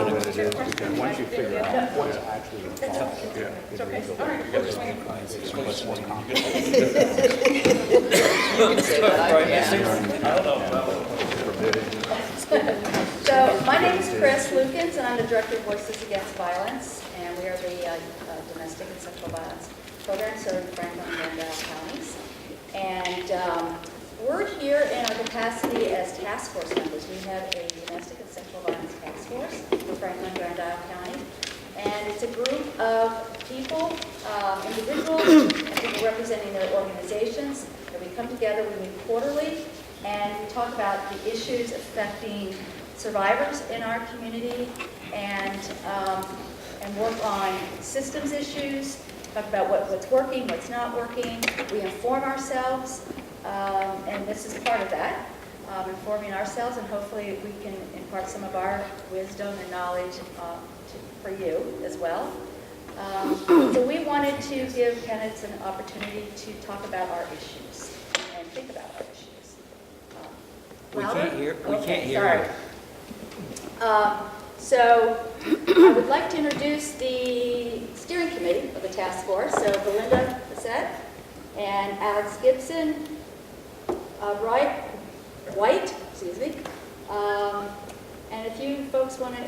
know what it is, because once you figure out what's actually involved, It's okay. All right. it's much more complicated. You can say that, I can. So my name is Chris Lukens, and I'm the Director of Voices Against Violence, and we are the Domestic and Sexual Violence Program serving Franklin and Randolph counties. And we're here in our capacity as task force members. We have a Domestic and Sexual Violence Task Force for Franklin and Randolph County. And it's a group of people, individuals, and people representing their organizations, that we come together, we meet quarterly, and we talk about the issues affecting survivors in our community, and work on systems issues, talk about what's working, what's not working. We inform ourselves, and this is part of that, informing ourselves, and hopefully we can impart some of our wisdom and knowledge for you as well. So we wanted to give candidates an opportunity to talk about our issues and think about our issues. We Louder? can't hear, we Okay, can't hear sorry. you. So I would like to introduce the steering committee of the task force. So Belinda Bassett and Alex Gibson, White, excuse me. And if you folks want to,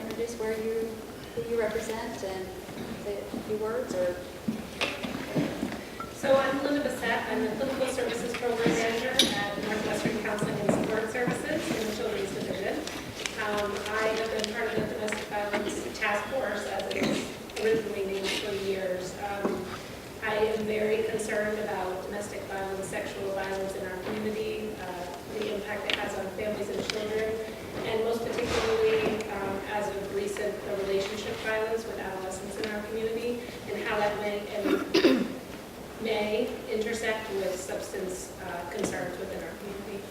introduce who you represent and say a few words, or. So I'm Linda Bassett. I'm the Clinical Services Program Manager at Northwestern Counseling and Support Services in the Children's Division. I have been part of the Domestic Violence Task Force, as it was originally named, for years. I am very concerned about domestic violence, sexual violence in our community, the impact it has on families and children, and most particularly, as of recent, the relationship violence with adolescents in our community, and how that may intersect with substance concerns within our community.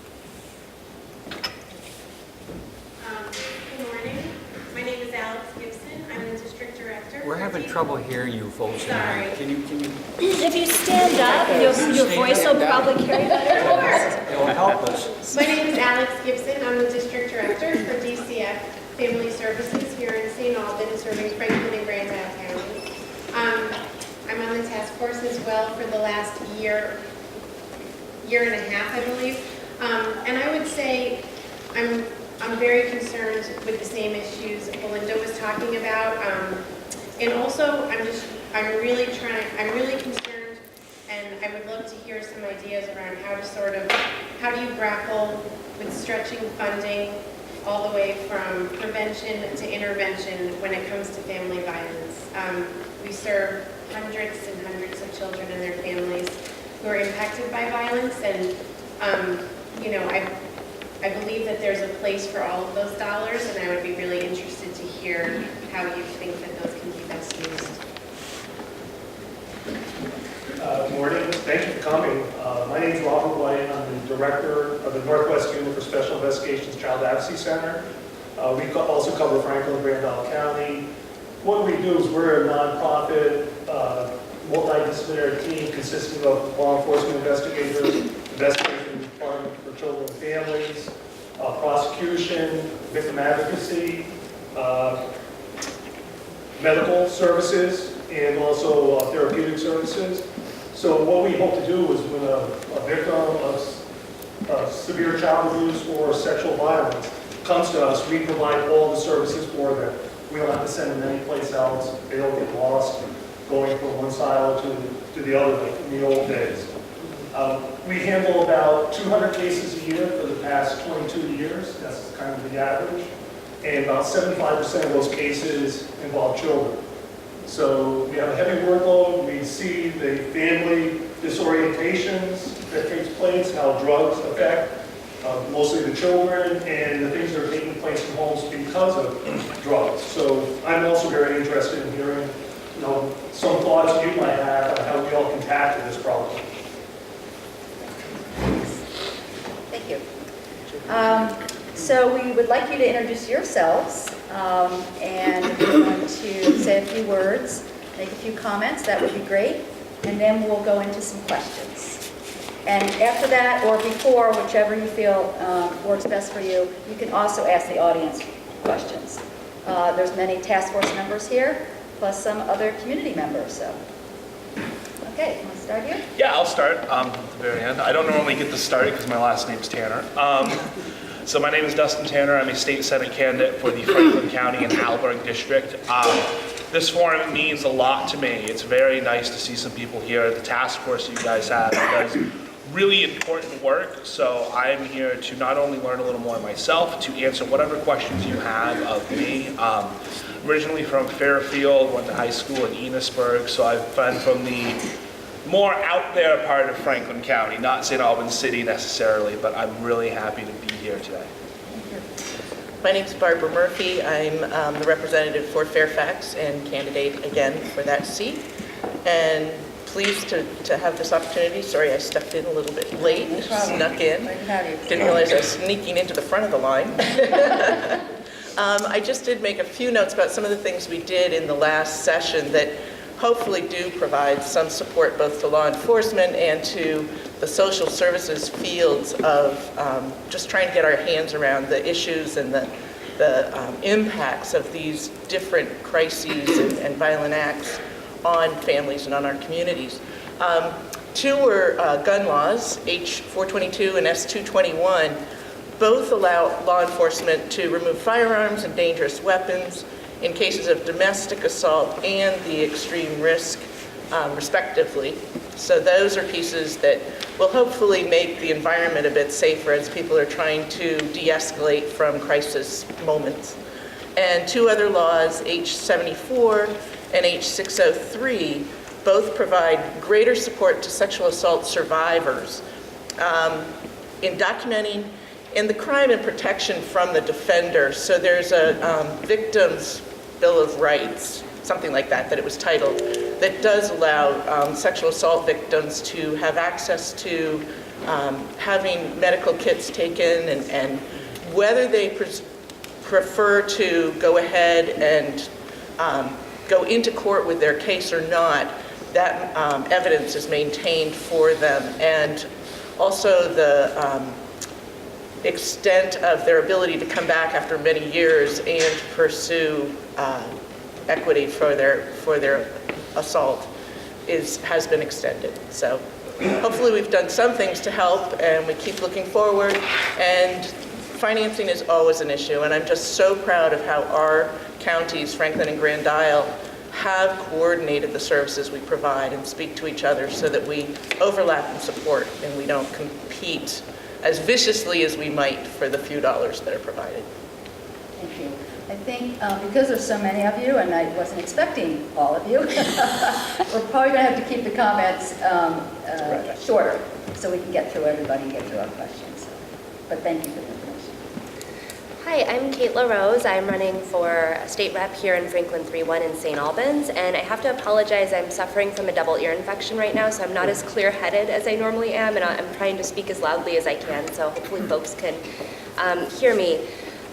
Good morning. My name is Alex Gibson. I'm the district director. We're having trouble hearing you folks tonight. Can you, If you stand up, your voice will probably carry better. it'll help us. My name is Alex Gibson. I'm the district director for DCF Family Services here in St. Albans, serving Franklin and Randolph counties. I'm on the task force as well for the last year and a half, I believe. And I would say I'm very concerned with the same issues Belinda was talking about. And also, I'm really concerned, and I would love to hear some ideas around how do you grapple with stretching funding all the way from prevention to intervention when it comes to family violence. We serve hundreds and hundreds of children and their families who are impacted by violence, and I believe that there's a place for all of those dollars, and I would be really interested to hear how you think that those can be best used. Good morning. Thank you for coming. My name is Robert White. I'm the director of the Northwest Unit for Special Investigations Child Advocacy Center. We also cover Franklin and Randolph County. What we do is we're a nonprofit, multidisciplinary team consisting of law enforcement investigators, investigation department for children and families, prosecution, victim advocacy, medical services, and also therapeutic services. So what we hope to do is when a victim of severe child abuse or sexual violence comes to us, we provide all the services for them. We don't have to send them anyplace else. They don't get lost going from one silo to the other like in the old days. We handle about 200 cases a year for the past 22 years. That's kind of the average. And about 75% of those cases involve children. So we have a heavy workload. We see the family disorientations that takes place, how drugs affect mostly the children, and the things that are taking place in homes because of drugs. So I'm also very interested in hearing, some thoughts you might have on how we all can tackle this problem. Thank you. So we would like you to introduce yourselves, and if you want to say a few words, make a few comments, that would be great, and then we'll go into some questions. And after that, or before, whichever you feel works best for you, you can also ask the audience questions. There's many task force members here, plus some other community members, so. Okay, want to start here? Yeah, I'll start at the very end. I don't normally get this started because my last name's Tanner. So my name is Dustin Tanner. I'm a state senate candidate for the Franklin County and Alberg District. This forum means a lot to me. It's very nice to see some people here. The task force you guys have does really important work. So I'm here to not only learn a little more myself, to answer whatever questions you have of me. Originally from Fairfield, went to high school in Enosburg, so I've been from the more out there part of Franklin County, not St. Albans City necessarily, but I'm really happy to be here today. My name's Barbara Murphy. I'm the representative for Fairfax and candidate again for that seat. And pleased to have this opportunity. Sorry, I stepped in a little bit late, No problem. snuck in. Glad to have you. Didn't realize I was sneaking into the front of the line. I just did make a few notes about some of the things we did in the last session that hopefully do provide some support both to law enforcement and to the social services fields of just trying to get our hands around the issues and the impacts of these different crises and violent acts on families and on our communities. Two were gun laws, H-422 and S-221. Both allow law enforcement to remove firearms and dangerous weapons in cases of domestic assault and the extreme risk, respectively. So those are pieces that will hopefully make the environment a bit safer as people are trying to de-escalate from crisis moments. And two other laws, H-74 and H-603, both provide greater support to sexual assault survivors in documenting and the crime and protection from the defender. So there's a Victims' Bill of Rights, something like that it was titled, that does allow sexual assault victims to have access to having medical kits taken and whether they prefer to go ahead and go into court with their case or not, that evidence is maintained for them. And also the extent of their ability to come back after many years and pursue equity for their assault has been extended. So hopefully we've done some things to help, and we keep looking forward. And financing is always an issue, and I'm just so proud of how our counties, Franklin and Grand Isle, have coordinated the services we provide and speak to each other so that we overlap and support and we don't compete as viciously as we might for the few dollars that are provided. Thank you. I think because there's so many of you, and I wasn't expecting all of you, we're probably going to have to keep the comments shorter so we can get through everybody and get through our questions. But thank you for the information. Hi, I'm Kate LaRose. I'm running for state rep here in Franklin 3-1 in St. Albans, and I have to apologize. I'm suffering from a double ear infection right now, so I'm not as clear-headed as I normally am, and I'm trying to speak as loudly as I can, so hopefully folks can hear me.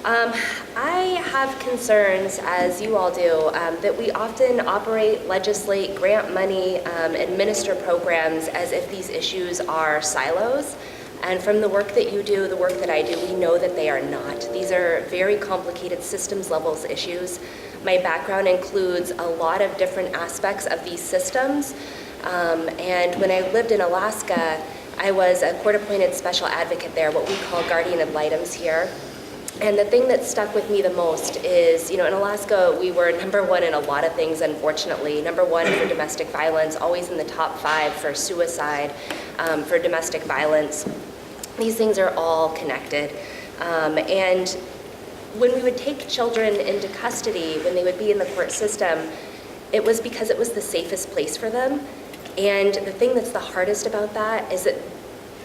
I have concerns, as you all do, that we often operate, legislate, grant money, administer programs as if these issues are silos. And from the work that you do, the work that I do, we know that they are not. These are very complicated systems levels issues. My background includes a lot of different aspects of these systems. And when I lived in Alaska, I was a court-appointed special advocate there, what we call guardian ad litems here. And the thing that stuck with me the most is, in Alaska, we were #1 in a lot of things, unfortunately. #1 for domestic violence, always in the top 5 for suicide, for domestic violence. These things are all connected. And when we would take children into custody, when they would be in the court system, it was because it was the safest place for them. And the thing that's the hardest about that is that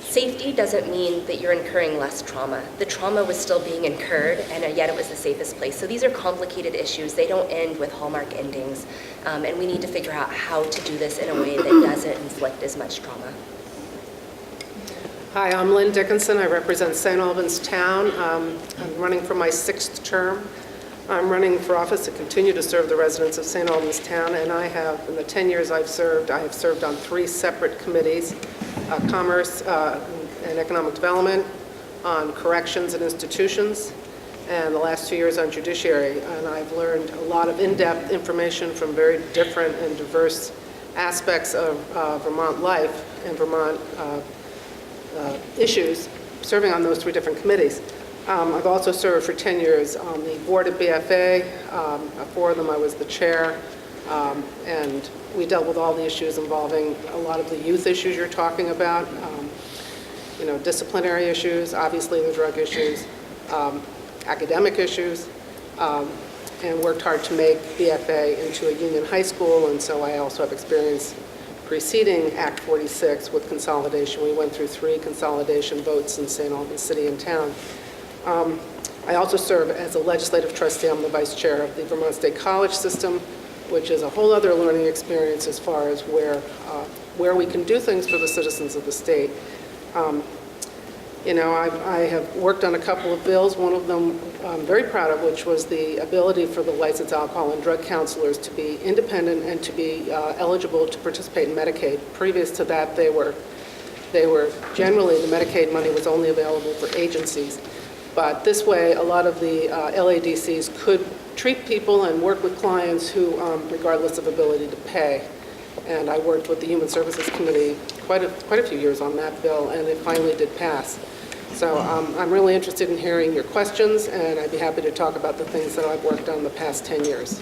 safety doesn't mean that you're incurring less trauma. The trauma was still being incurred, and yet it was the safest place. So these are complicated issues. They don't end with hallmark endings. And we need to figure out how to do this in a way that doesn't inflict as much trauma. Hi, I'm Lynn Dickinson. I represent St. Albans Town. I'm running for my 6th term. I'm running for office to continue to serve the residents of St. Albans Town, and I have, in the 10 years I have served on 3 separate committees, Commerce and Economic Development, on Corrections and Institutions, and the last 2 years on judiciary, and I've learned a lot of in-depth information from very different and diverse aspects of Vermont life and Vermont issues, serving on those 3 different committees. I've also served for 10 years on the board at BFA. 4 of them I was the chair, and we dealt with all the issues involving a lot of the youth issues you're talking about, disciplinary issues, obviously the drug issues, academic issues, and worked hard to make BFA into a union high school, and so I also have experience preceding Act 46 with consolidation. We went through 3 consolidation votes in St. Albans City and Town. I also serve as a legislative trustee. I'm the vice chair of the Vermont State College System, which is a whole other learning experience as far as where we can do things for the citizens of the state. I have worked on a couple of bills, one of them I'm very proud of, which was the ability for the licensed alcohol and drug counselors to be independent and to be eligible to participate in Medicaid. Previous to that, they were generally, the Medicaid money was only available for agencies. But this way, a lot of the LADCs could treat people and work with clients who, regardless of ability to pay. And I worked with the Human Services Committee quite a few years on that bill, and it finally did pass. So I'm really interested in hearing your questions, and I'd be happy to talk about the things that I've worked on the past 10 years.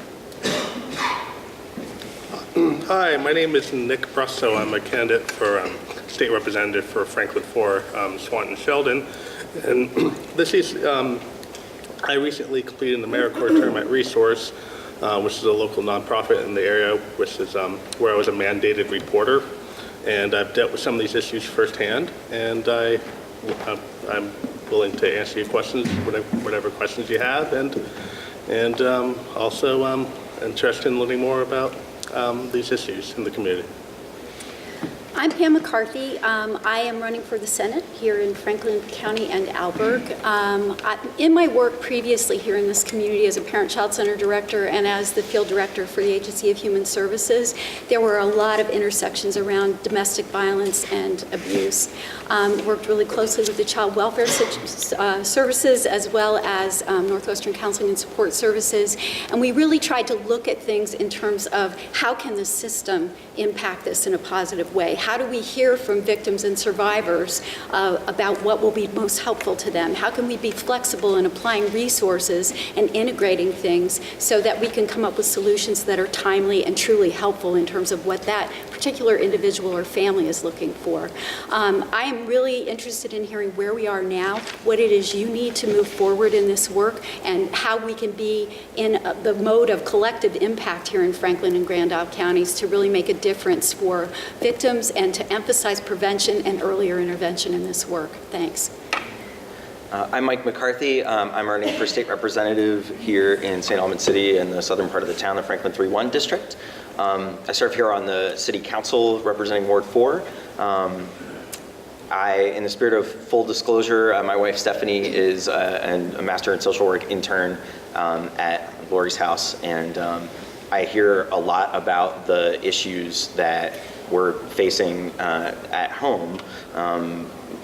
Hi, my name is Nick Brusso. I'm a candidate for state representative for Franklin 4, Swanton Sheldon. And this is, I recently completed an AmeriCorps term at Resource, which is a local nonprofit in the area, which is where I was a mandated reporter. And I've dealt with some of these issues firsthand, and I'm willing to answer your questions, whatever questions you have, and also interested in learning more about these issues in the community. I'm Pam McCarthy. I am running for the Senate here in Franklin County and Alberg. In my work previously here in this community as a Parent-Child Center Director and as the Field Director for the Agency of Human Services, there were a lot of intersections around domestic violence and abuse. Worked really closely with the Child Welfare Services as well as Northwestern Counseling and Support Services, and we really tried to look at things in terms of how can the system impact this in a positive way. How do we hear from victims and survivors about what will be most helpful to them? How can we be flexible in applying resources and integrating things so that we can come up with solutions that are timely and truly helpful in terms of what that particular individual or family is looking for? I am really interested in hearing where we are now, what it is you need to move forward in this work, and how we can be in the mode of collective impact here in Franklin and Grand Isle counties to really make a difference for victims and to emphasize prevention and earlier intervention in this work. Thanks. I'm Mike McCarthy. I'm running for state representative here in St. Albans City in the southern part of the town, the Franklin 3-1 district. I serve here on the city council representing Ward 4. In the spirit of full disclosure, my wife Stephanie is a master in social work intern at Lori's house, and I hear a lot about the issues that we're facing at home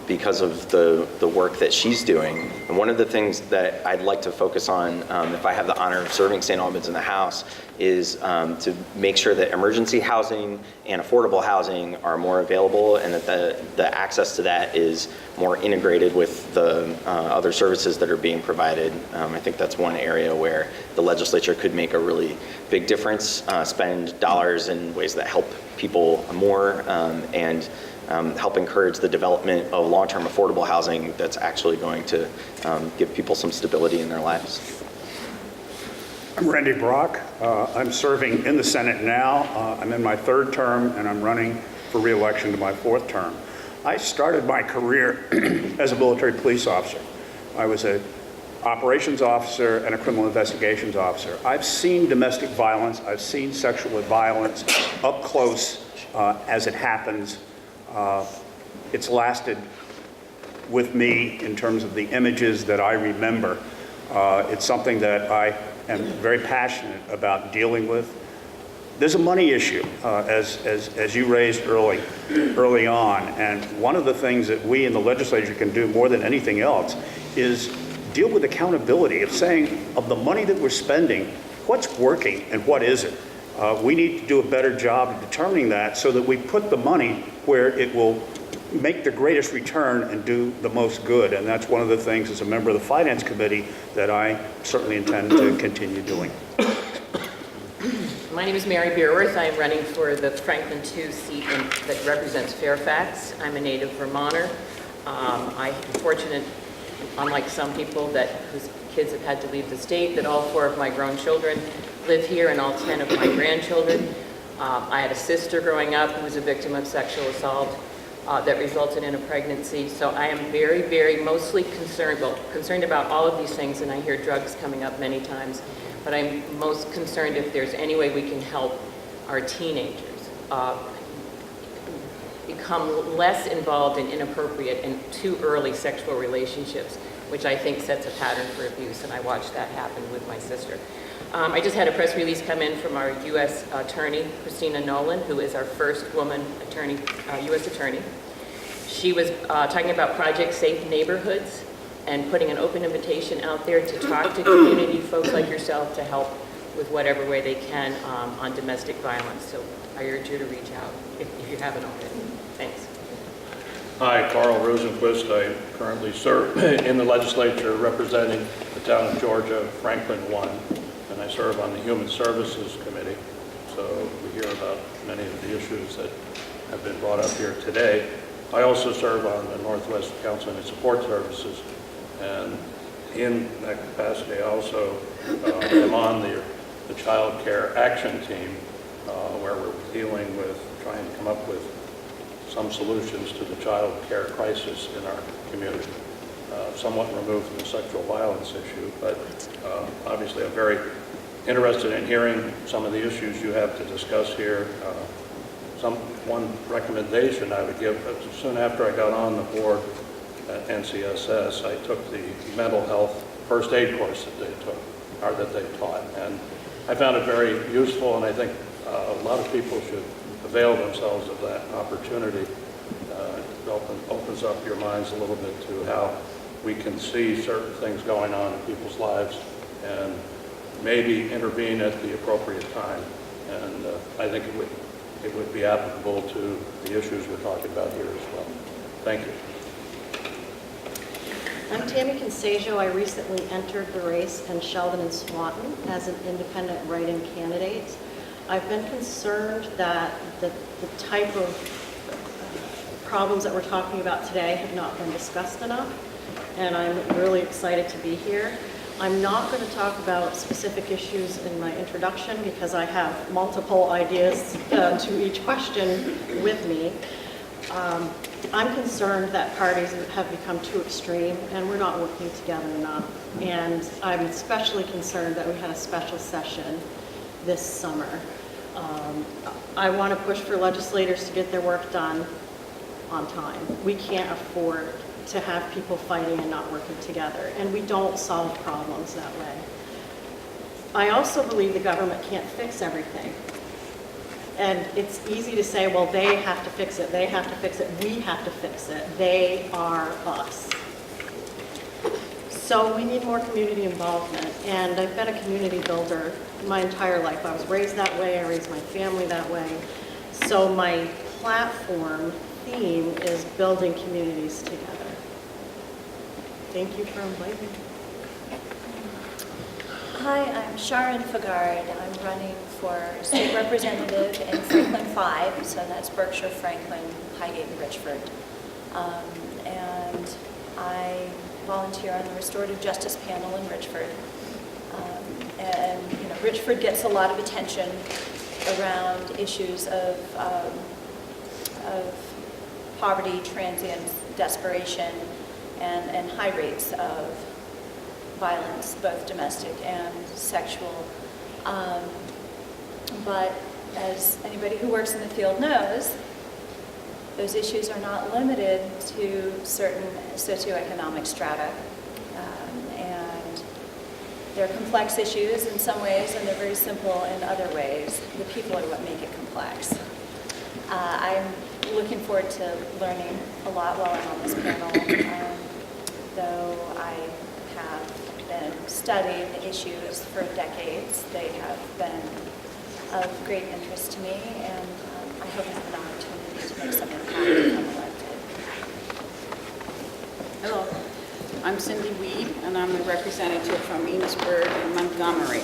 because of the work that she's doing. And one of the things that I'd like to focus on, if I have the honor of serving St. Albans in the House, is to make sure that emergency housing and affordable housing are more available, and that the access to that is more integrated with the other services that are being provided. I think that's one area where the legislature could make a really big difference, spend dollars in ways that help people more, and help encourage the development of long-term affordable housing that's actually going to give people some stability in their lives. I'm Randy Brock. I'm serving in the Senate now. I'm in my 3rd term, and I'm running for re-election to my 4th term. I started my career as a military police officer. I was an operations officer and a criminal investigations officer. I've seen domestic violence. I've seen sexual violence up close as it happens. It's lasted with me in terms of the images that I remember. It's something that I am very passionate about dealing with. There's a money issue, as you raised early on, and one of the things that we in the legislature can do more than anything else is deal with accountability of saying, of the money that we're spending, what's working and what isn't. We need to do a better job of determining that so that we put the money where it will make the greatest return and do the most good. And that's one of the things as a member of the Finance Committee that I certainly intend to continue doing. My name is Mary Beerworth. I am running for the Franklin 2 seat that represents Fairfax. I'm a native Vermonter. I'm fortunate, unlike some people whose kids have had to leave the state, that all 4 of my grown children live here and all 10 of my grandchildren. I had a sister growing up who was a victim of sexual assault that resulted in a pregnancy. So I am very, very mostly concerned about all of these things, and I hear drugs coming up many times. But I'm most concerned if there's any way we can help our teenagers become less involved in inappropriate and too early sexual relationships, which I think sets a pattern for abuse, and I watched that happen with my sister. I just had a press release come in from our U.S. Attorney, Christina Nolan, who is our first woman attorney, U.S. Attorney. She was talking about Project Safe Neighborhoods and putting an open invitation out there to talk to community folks like yourself to help with whatever way they can on domestic violence. So I urge you to reach out if you haven't already. Thanks. Hi, Carl Rosenquist. I currently serve in the legislature representing the town of Georgia, Franklin 1, and I serve on the Human Services Committee. So we hear about many of the issues that have been brought up here today. I also serve on the Northwest Counseling and Support Services, and in that capacity I also am on the Child Care Action Team, where we're dealing with trying to come up with some solutions to the child care crisis in our community. Somewhat removed from the sexual violence issue, but obviously I'm very interested in hearing some of the issues you have to discuss here. One recommendation I would give, soon after I got on the board at NCSS, I took the mental health first aid course that they taught, and I found it very useful, and I think a lot of people should avail themselves of that opportunity. It opens up your minds a little bit to how we can see certain things going on in people's lives and maybe intervene at the appropriate time. And I think it would be applicable to the issues we're talking about here as well. Thank you. I'm Tammy Consaggio. I recently entered the race in Sheldon and Swanton as an independent write-in candidate. I've been concerned that the type of problems that we're talking about today have not been discussed enough, and I'm really excited to be here. I'm not going to talk about specific issues in my introduction because I have multiple ideas to each question with me. I'm concerned that parties have become too extreme and we're not working together enough. And I'm especially concerned that we had a special session this summer. I want to push for legislators to get their work done on time. We can't afford to have people fighting and not working together, and we don't solve problems that way. I also believe the government can't fix everything. And it's easy to say, well, they have to fix it, they have to fix it, we have to fix it. They are us. So we need more community involvement, and I've been a community builder my entire life. I was raised that way, I raised my family that way. So my platform theme is building communities together. Thank you for inviting me. Hi, I'm Sharon Fagard. I'm running for state representative in Franklin 5, so that's Berkshire, Franklin, Highgate, and Richford. And I volunteer on the Restorative Justice Panel in Richford. And you know, Richford gets a lot of attention around issues of poverty, transience, desperation, and high rates of violence, both domestic and sexual. But as anybody who works in the field knows, those issues are not limited to certain socioeconomic strata. And they're complex issues in some ways, and they're very simple in other ways. The people are what make it complex. I'm looking forward to learning a lot while I'm on this panel, though I have been studying the issues for decades. They have been of great interest to me, and I hope I have an opportunity to make some impact if I'm elected. Hello, I'm Cindy Weed, and I'm a representative from Enosburg and Montgomery.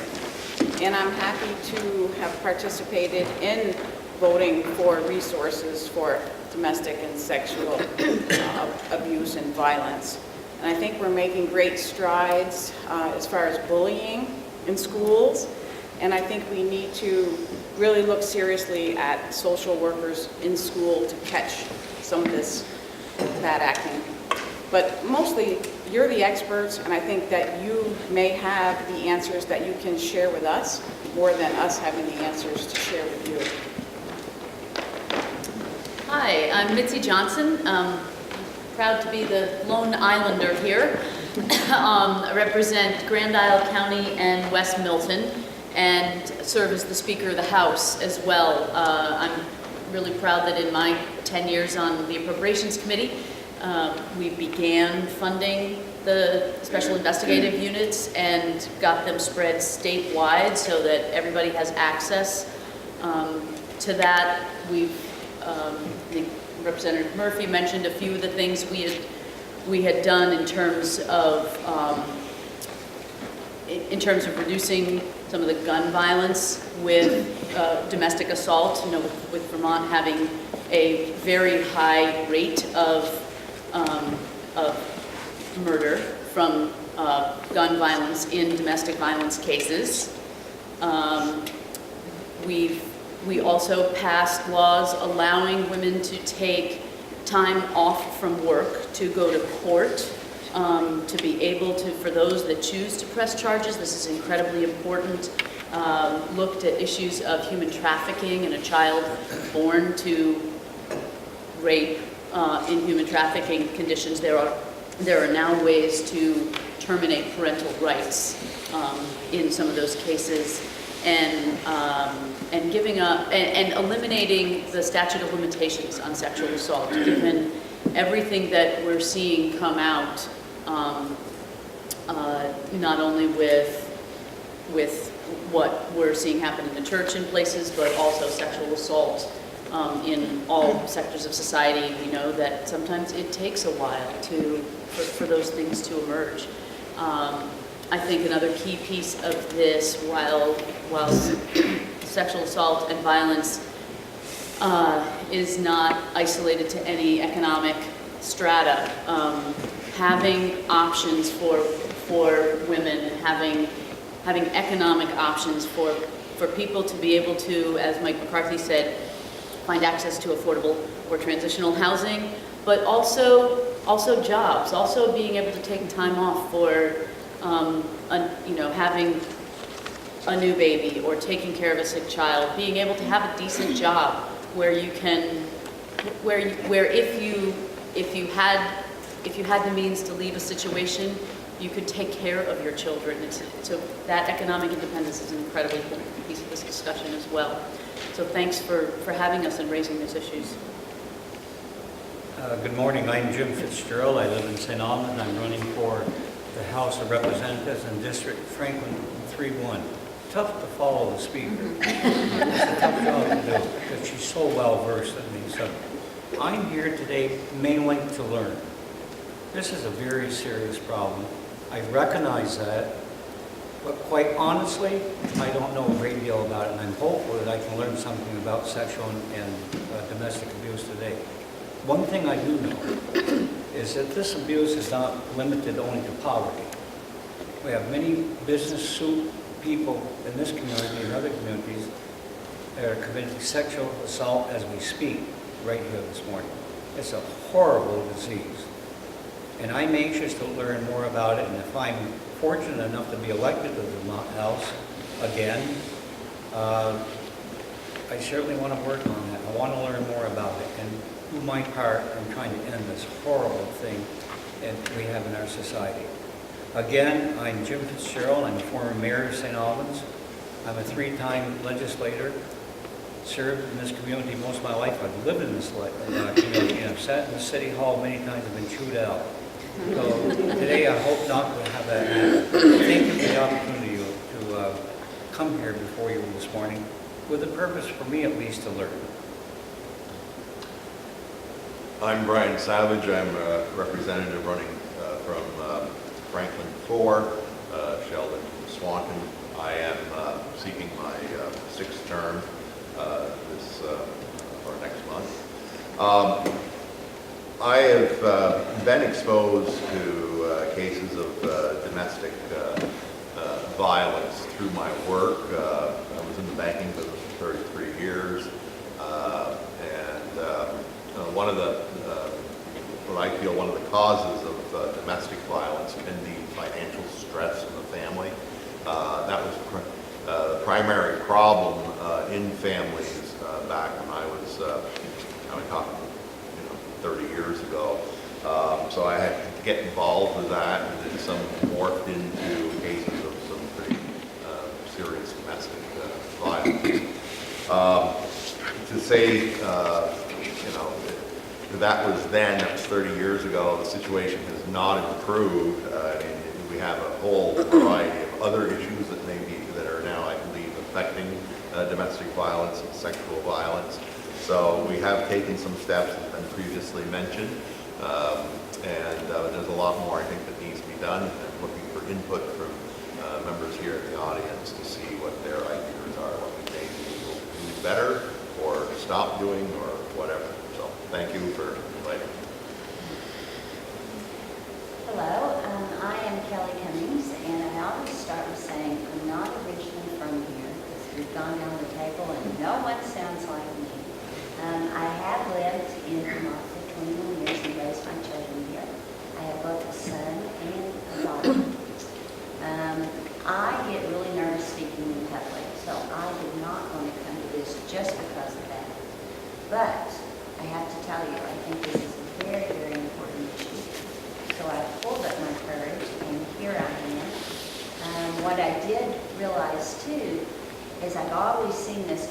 And I'm happy to have participated in voting for resources for domestic and sexual abuse and violence. And I think we're making great strides as far as bullying in schools. And I think we need to really look seriously at social workers in school to catch some of this bad acting. But mostly, you're the experts, and I think that you may have the answers that you can share with us more than us having the answers to share with you. Hi, I'm Mitzi Johnson. Proud to be the lone islander here. I represent Grand Isle County and West Milton and serve as the Speaker of the House as well. I'm really proud that in my 10 years on the Appropriations Committee, we began funding the special investigative units and got them spread statewide so that everybody has access to that. I think Representative Murphy mentioned a few of the things we had done in terms of reducing some of the gun violence with domestic assault. You know, with Vermont having a very high rate of murder from gun violence in domestic violence cases. We also passed laws allowing women to take time off from work to go to court, to be able to, for those that choose to press charges, this is incredibly important, looked at issues of human trafficking and a child born to rape in human trafficking conditions. There are now ways to terminate parental rights in some of those cases, and giving up and eliminating the statute of limitations on sexual assault, given everything that we're seeing come out, not only with what we're seeing happen in the church in places, but also sexual assault in all sectors of society. We know that sometimes it takes a while for those things to emerge. I think another key piece of this, while sexual assault and violence is not isolated to any economic strata, having options for women and having economic options for people to be able to, as Mike McCarthy said, find access to affordable or transitional housing, but also jobs, also being able to take time off for having a new baby or taking care of a sick child, being able to have a decent job where you can, where if you had the means to leave a situation, you could take care of your children. So that economic independence is an incredibly important piece of this discussion as well. So thanks for having us and raising these issues. Good morning, I'm Jim Fitzgerald. I live in St. Albans. I'm running for the House of Representatives in District Franklin 3-1. Tough to follow the speaker. It's a tough job to do because she's so well versed in these subjects. I'm here today mainly to learn. This is a very serious problem. I recognize that, but quite honestly, I don't know a great deal about it, and I'm hopeful that I can learn something about sexual and domestic abuse today. One thing I do know is that this abuse is not limited only to poverty. We have many business people in this community and other communities that are committing sexual assault as we speak right here this morning. It's a horrible disease. And I'm anxious to learn more about it, and if I'm fortunate enough to be elected to the Vermont House again, I certainly want to work on that. I want to learn more about it and do my part in trying to end this horrible thing that we have in our society. Again, I'm Jim Fitzgerald. I'm a former mayor of St. Albans. I'm a 3-time legislator, served in this community most of my life. I've lived in this community, and I've sat in the city hall many times and been chewed out. So today, I hope not to have that happen. Thank you for the opportunity to come here before you this morning with a purpose, for me at least, to learn. I'm Brian Savage. I'm a representative running from Franklin 4, Sheldon Swanton. I am seeking my sixth term or next month. I have been exposed to cases of domestic violence through my work. I was in the banking business for 33 years, one of the, what I feel one of the causes of domestic violence can be financial stress in the family. That was the primary problem in families back when I was, I'm talking, 30 years ago. So I had to get involved with that, and then some morphed into cases of some pretty serious domestic violence. To say, that was then, that was 30 years ago, the situation has not improved. We have a whole variety of other issues that are now, I believe, affecting domestic violence and sexual violence. So we have taken some steps, as been previously mentioned, and there's a lot more, I think, that needs to be done. I'm looking for input from members here in the audience to see what their ideas are, what we may do better, or stop doing, or whatever. So thank you for inviting me. Hello, I am Kelly Cummings, and I always start with saying I'm not originally from here, because we've gone down the table and no one sounds like me. I have lived in Vermont for 21 years and raised my children here. I have both a son and a daughter. I get really nervous speaking in public, so I did not want to come to this just because of that. But I have to tell you, I think this is a very, very important issue. So I pulled up my courage, and here I am. What I did realize, too, is I've always seen this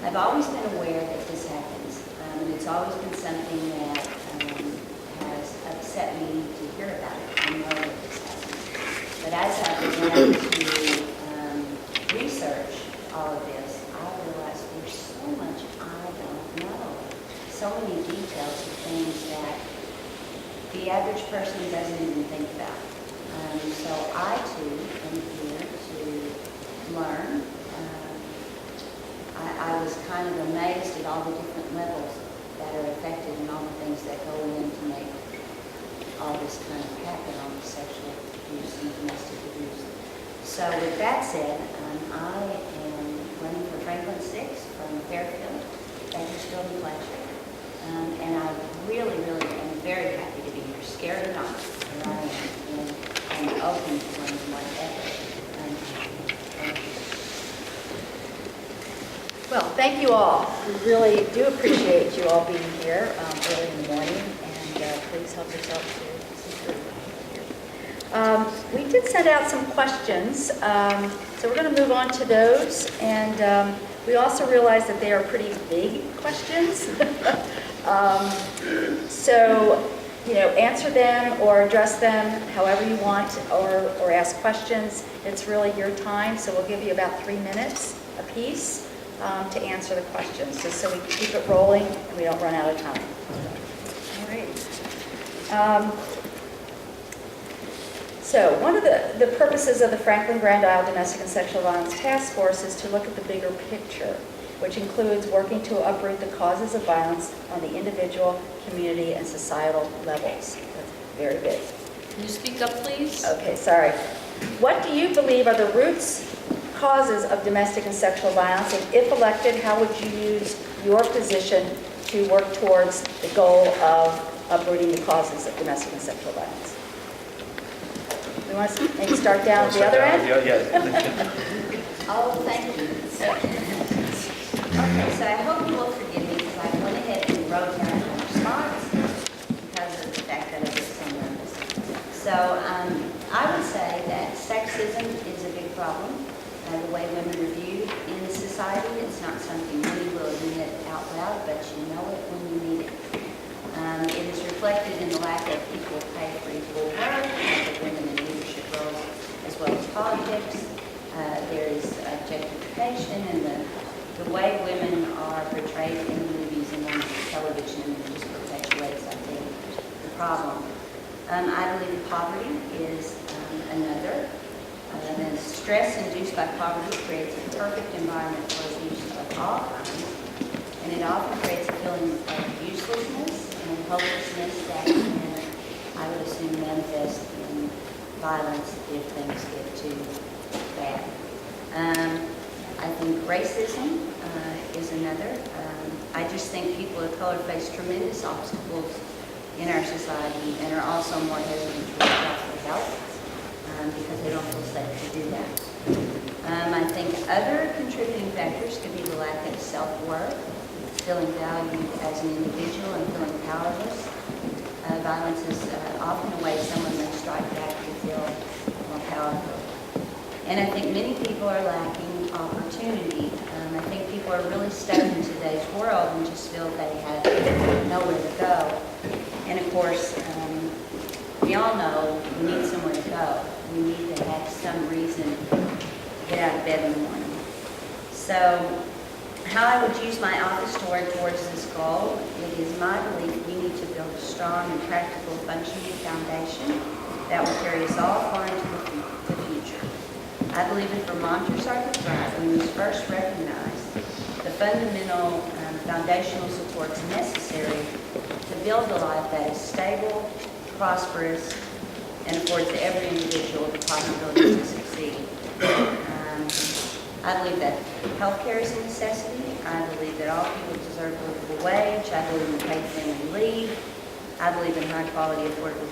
I've always been aware that this happens. And it's always been something that has upset me to hear about it and know that this happens. But as I began to research all of this, I realized there's so much I don't know. So many details of things that the average person doesn't even think about. So I, too, am here to learn. I was kind of amazed at all the different levels that are affected and all the things that go in to make all this kind of happen on the sexual abuse and domestic abuse. So with that said, I am running for Franklin 6 from Fairfield, Bakersfield, and Fletcher. And I really, really am very happy to be here, scared or not, here I am, and open to learning whatever. Thank you. Well, thank you all. We really do appreciate you all being here early in the morning, and please help yourself to some food. We did send out some questions, so we're going to move on to those, and we also realize that they are pretty big questions. So, answer them or address them however you want, or ask questions. It's really your time, so we'll give you about 3 minutes apiece to answer the questions, just so we keep it rolling and we don't run out of time. All right. So one of the purposes of the Franklin Grand Isle Domestic and Sexual Violence Task Force is to look at the bigger picture, which includes working to uproot the causes of violence on the individual, community, and societal levels. That's very big. Can you speak up, please? Okay, sorry. What do you believe are the causes of domestic and sexual violence, and if elected, how would you use your position to work towards the goal of uprooting the causes of domestic and sexual violence? We want to maybe start down at the other end? Yeah. Oh, thank you. Okay, so I hope you will forgive me because I went ahead and wrote down my response because of the fact that I was so nervous. So I would say that sexism is a big problem. The way women are viewed in society, it's not something many will admit out loud, but you know it when you need it. It is reflected in the lack of equal pay for equal work, lack of women in leadership roles, as well as politics. There is objectification and the way women are portrayed in movies and on television just perpetuates, I think, the problem. I believe poverty is another. The stress induced by poverty creates a perfect environment for abuse of all kinds, and it often creates a feeling of uselessness and hopelessness that can, I would assume, manifest in violence if things get too bad. I think racism is another. I just think people of color face tremendous obstacles in our society and are also more hesitant to reach out for help because they don't feel safe to do that. I think other contributing factors could be the lack of self-worth, feeling valued as an individual and feeling powerless. Violence is often a way someone may strike back to feel more powerful. And I think many people are lacking opportunity. I think people are really stuck in today's world and just feel they have nowhere to go. And of course, we all know we need somewhere to go. We need to have some reason to get out of bed in the morning. So how I would use my office to work towards this goal, it is my belief we need to build a strong and practical functioning foundation that will carry us all far into the future. I believe if Vermonters are to thrive, we must first recognize the fundamental foundational supports necessary to build a life that is stable, prosperous, and affords every individual the possibility to succeed. I believe that healthcare is a necessity. I believe that all people deserve a livable wage. I believe in paid family leave. I believe in high-quality, affordable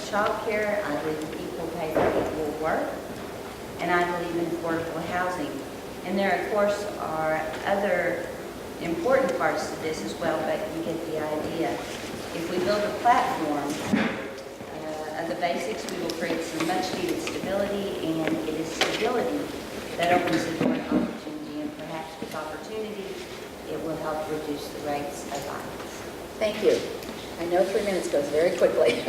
child care. I believe in equal pay for equal work. And I believe in affordable housing. And there, of course, are other important parts to this as well, but you get the idea. If we build a platform of the basics, we will create some much-needed stability, and it is stability that opens the door to opportunity, and perhaps with opportunity, it will help reduce the rates of violence. Thank you. I know 3 minutes goes very quickly.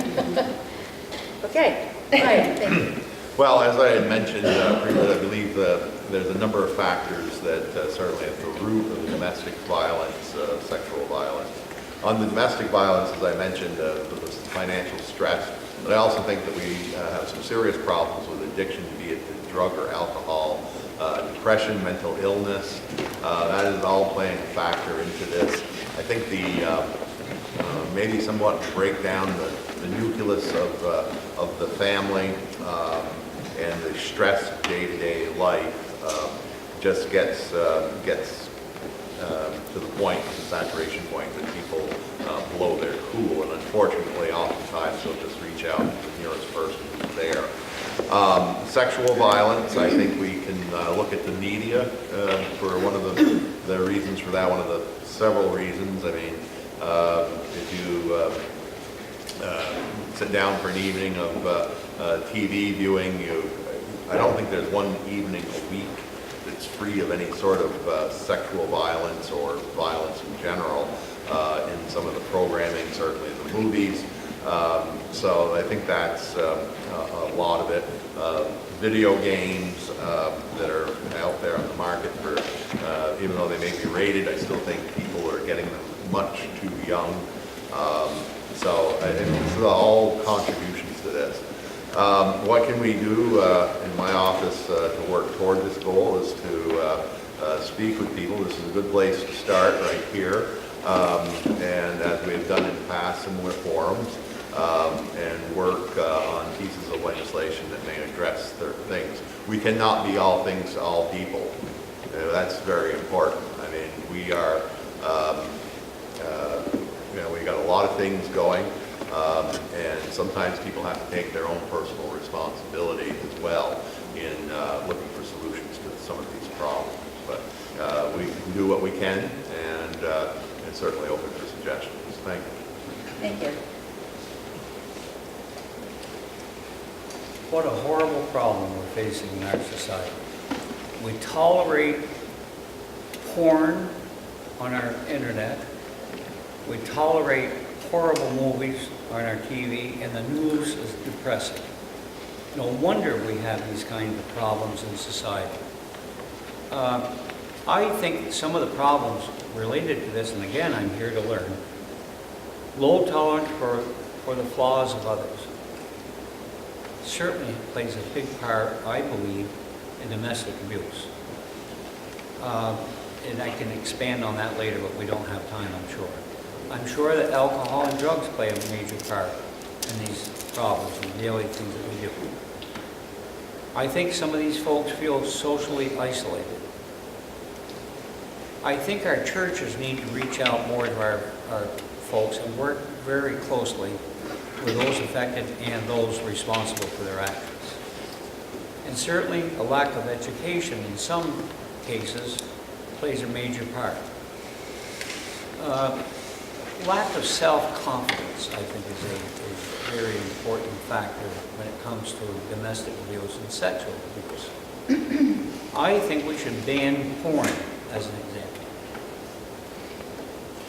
Okay, Brian, thank you. Well, as I had mentioned previously, I believe there's a number of factors that certainly at the root of the domestic violence, sexual violence. On the domestic violence, as I mentioned, the financial stress, but I also think that we have some serious problems with addiction, be it to drug or alcohol, depression, mental illness. That is all playing a factor into this. I think maybe somewhat break down the nucleus of the family and the stress of day-to-day life just gets to the point, the saturation point, that people blow their cool, and unfortunately, oftentimes they'll just reach out to the nearest person who's there. Sexual violence, I think we can look at the media for one of the reasons for that, one of the several reasons. I mean, if you sit down for an evening of TV viewing, I don't think there's one evening a week that's free of any sort of sexual violence or violence in general in some of the programming, certainly the movies. So I think that's a lot of it. Video games that are out there on the market for, even though they may be rated, I still think people are getting them much too young. So I think these are all contributions to this. What can we do in my office to work toward this goal is to speak with people. This is a good place to start right here. And as we've done in the past, similar forums, and work on pieces of legislation that may address certain things. We cannot be all things to all people. That's very important. I mean, we are, we got a lot of things going, and sometimes people have to take their own personal responsibility as well in looking for solutions to some of these problems. But we can do what we can, and certainly open for suggestions. Thank you. Thank you. What a horrible problem we're facing in our society. We tolerate porn on our internet. We tolerate horrible movies on our TV, and the news is depressing. No wonder we have these kinds of problems in society. I think some of the problems related to this, and again, I'm here to learn, low tolerance for the flaws of others certainly plays a big part, I believe, in domestic abuse. And I can expand on that later, but we don't have time, I'm sure. I'm sure that alcohol and drugs play a major part in these problems and daily things that we do. I think some of these folks feel socially isolated. I think our churches need to reach out more to our folks and work very closely with those affected and those responsible for their actions. And certainly a lack of education in some cases plays a major part. Lack of self-confidence, I think, is a very important factor when it comes to domestic abuse and sexual abuse. I think we should ban porn as an example.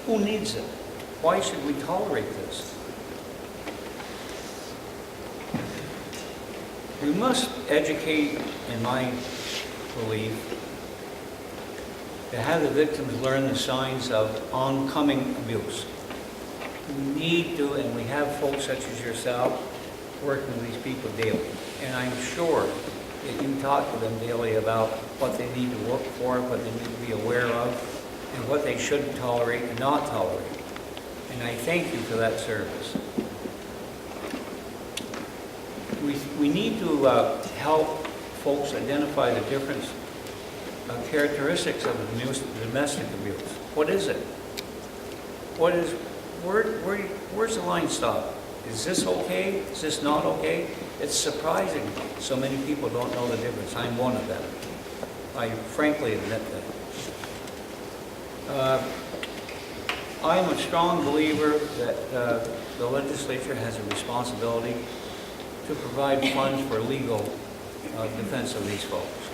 Who needs it? Why should we tolerate this? We must educate, in my belief, to have the victims learn the signs of oncoming abuse. We need to, and we have folks such as yourself working with these people daily. And I'm sure that you talk to them daily about what they need to look for, what they need to be aware of, and what they should tolerate and not tolerate. And I thank you for that service. We need to help folks identify the different characteristics of domestic abuse. What is it? Where's the line stop? Is this okay? Is this not okay? It's surprising so many people don't know the difference. I'm one of them. I frankly admit that. I'm a strong believer that the legislature has a responsibility to provide funds for legal defense of these folks.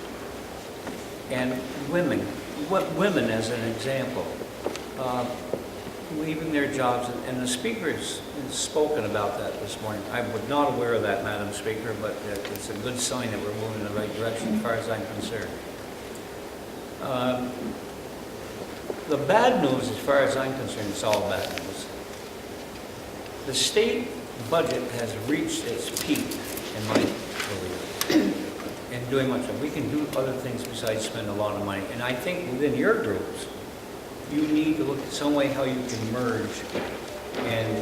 And women as an example, leaving their jobs, and the Speaker has spoken about that this morning. I was not aware of that, Madam Speaker, but it's a good sign that we're moving in the right direction as far as I'm concerned. The bad news, as far as I'm concerned, it's all bad news. The state budget has reached its peak, in my belief, in doing much. We can do other things besides spend a lot of money. And I think within your groups, you need to look at some way how you can merge. And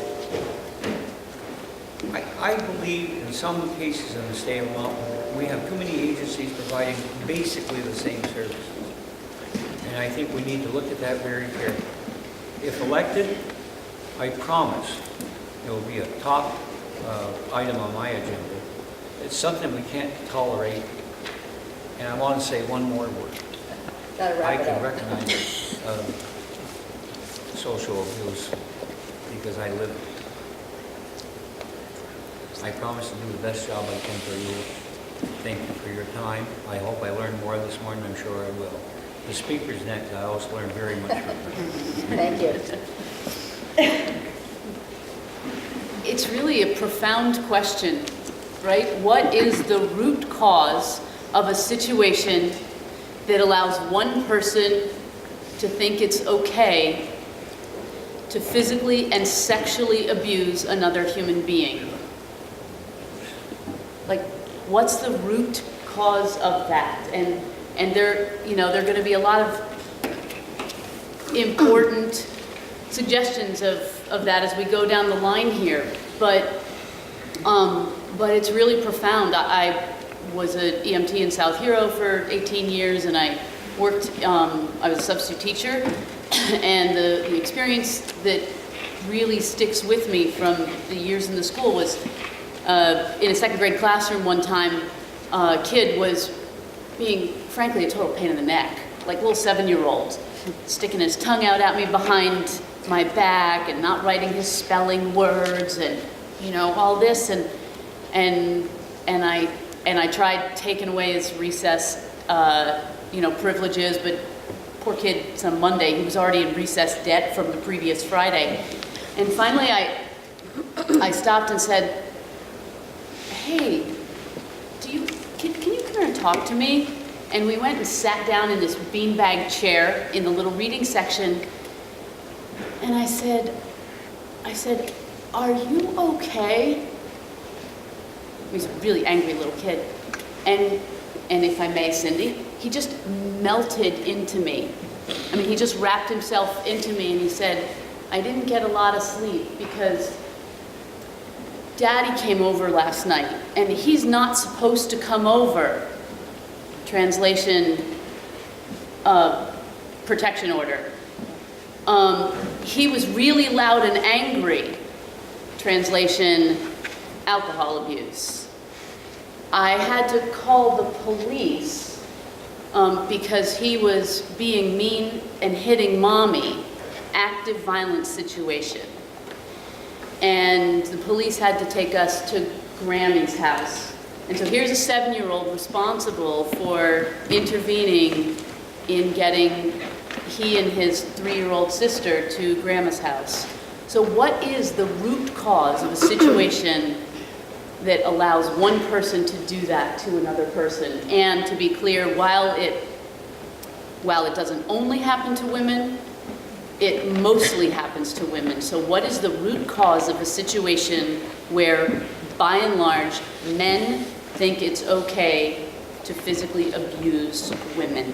I believe in some cases in the state of Vermont, we have too many agencies providing basically the same services. And I think we need to look at that very carefully. If elected, I promise it will be a top item on my agenda. It's something we can't tolerate. And I want to say one more word. I can recognize social abuse because I live it. I promise to do the best job I can for you. Thank you for your time. I hope I learned more this morning. I'm sure I will. The Speaker's next. I always learn very much from her. Thank you. It's really a profound question, right? What is the root cause of a situation that allows one person to think it's okay to physically and sexually abuse another human being? Like, what's the root cause of that? And there are going to be a lot of important suggestions of that as we go down the line here. But it's really profound. I was an EMT in South Hero for 18 years, and I worked, I was a substitute teacher, and the experience that really sticks with me from the years in the school was in a second grade classroom one time, a kid was being, frankly, a total pain in the neck, like a little 7-year-old, sticking his tongue out at me behind my back and not writing his spelling words and, all this. And I tried taking away his recess, privileges, but poor kid, it's on Monday, he was already in recess debt from the previous Friday. And finally, I stopped and said, hey, can you come here and talk to me? And we went and sat down in this beanbag chair in the little reading section. And I said, are you okay? He's a really angry little kid. And if I may, Cindy, he just melted into me. I mean, he just wrapped himself into me and he said, I didn't get a lot of sleep because Daddy came over last night and he's not supposed to come over. Translation, protection order. He was really loud and angry. Translation, alcohol abuse. I had to call the police because he was being mean and hitting Mommy. Active violence situation. And the police had to take us to Grammy's house. And so here's a 7-year-old responsible for intervening in getting he and his 3-year-old sister to Grandma's house. So what is the root cause of a situation that allows one person to do that to another person? And to be clear, while it doesn't only happen to women, it mostly happens to women. So what is the root cause of a situation where, by and large, men think it's okay to physically abuse women?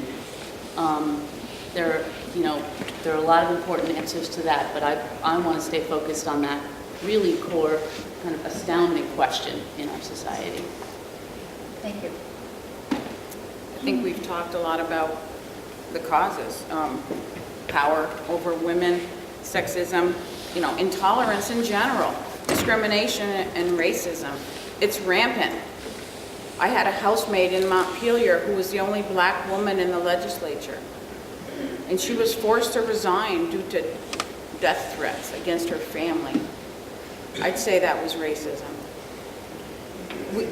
There are a lot of important answers to that, but I want to stay focused on that really core, kind of astounding question in our society. Thank you. I think we've talked a lot about the causes. Power over women, sexism, intolerance in general, discrimination and racism. It's rampant. I had a housemaid in Montpelier who was the only black woman in the legislature. And she was forced to resign due to death threats against her family. I'd say that was racism.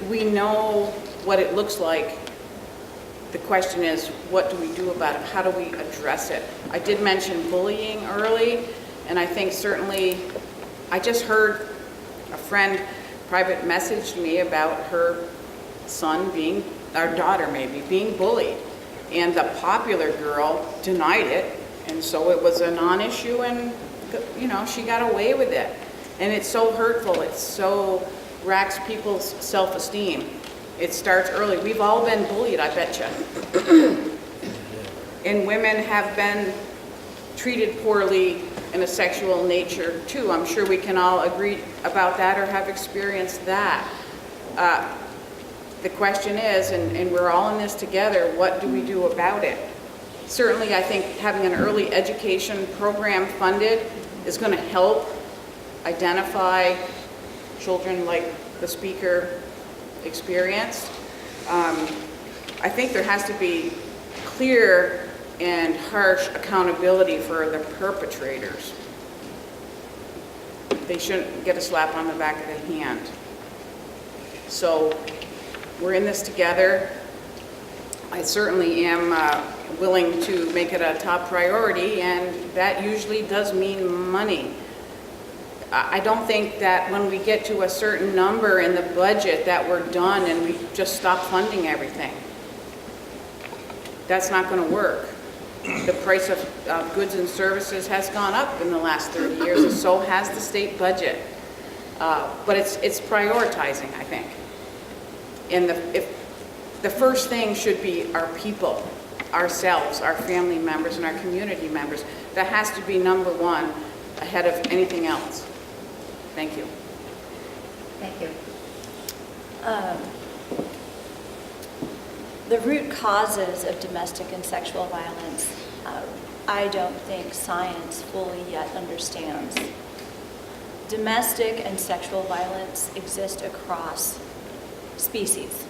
We know what it looks like. The question is, what do we do about it? How do we address it? I did mention bullying early, and I think certainly, I just heard a friend private message me about her son being, our daughter maybe, being bullied. And the popular girl denied it, and so it was a non-issue, and she got away with it. And it's so hurtful, it so racks people's self-esteem. It starts early. We've all been bullied, I bet you. And women have been treated poorly in a sexual nature too. I'm sure we can all agree about that or have experienced that. The question is, and we're all in this together, what do we do about it? Certainly, I think having an early education program funded is going to help identify children like the speaker experienced. I think there has to be clear and harsh accountability for the perpetrators. They shouldn't get a slap on the back of the hand. So we're in this together. I certainly am willing to make it a top priority, and that usually does mean money. I don't think that when we get to a certain number in the budget that we're done and we just stop funding everything. That's not going to work. The price of goods and services has gone up in the last 30 years, and so has the state budget. But it's prioritizing, I think. And the first thing should be our people, ourselves, our family members, and our community members. That has to be number one ahead of anything else. Thank you. Thank you. The root causes of domestic and sexual violence, I don't think science fully yet understands. Domestic and sexual violence exist across species.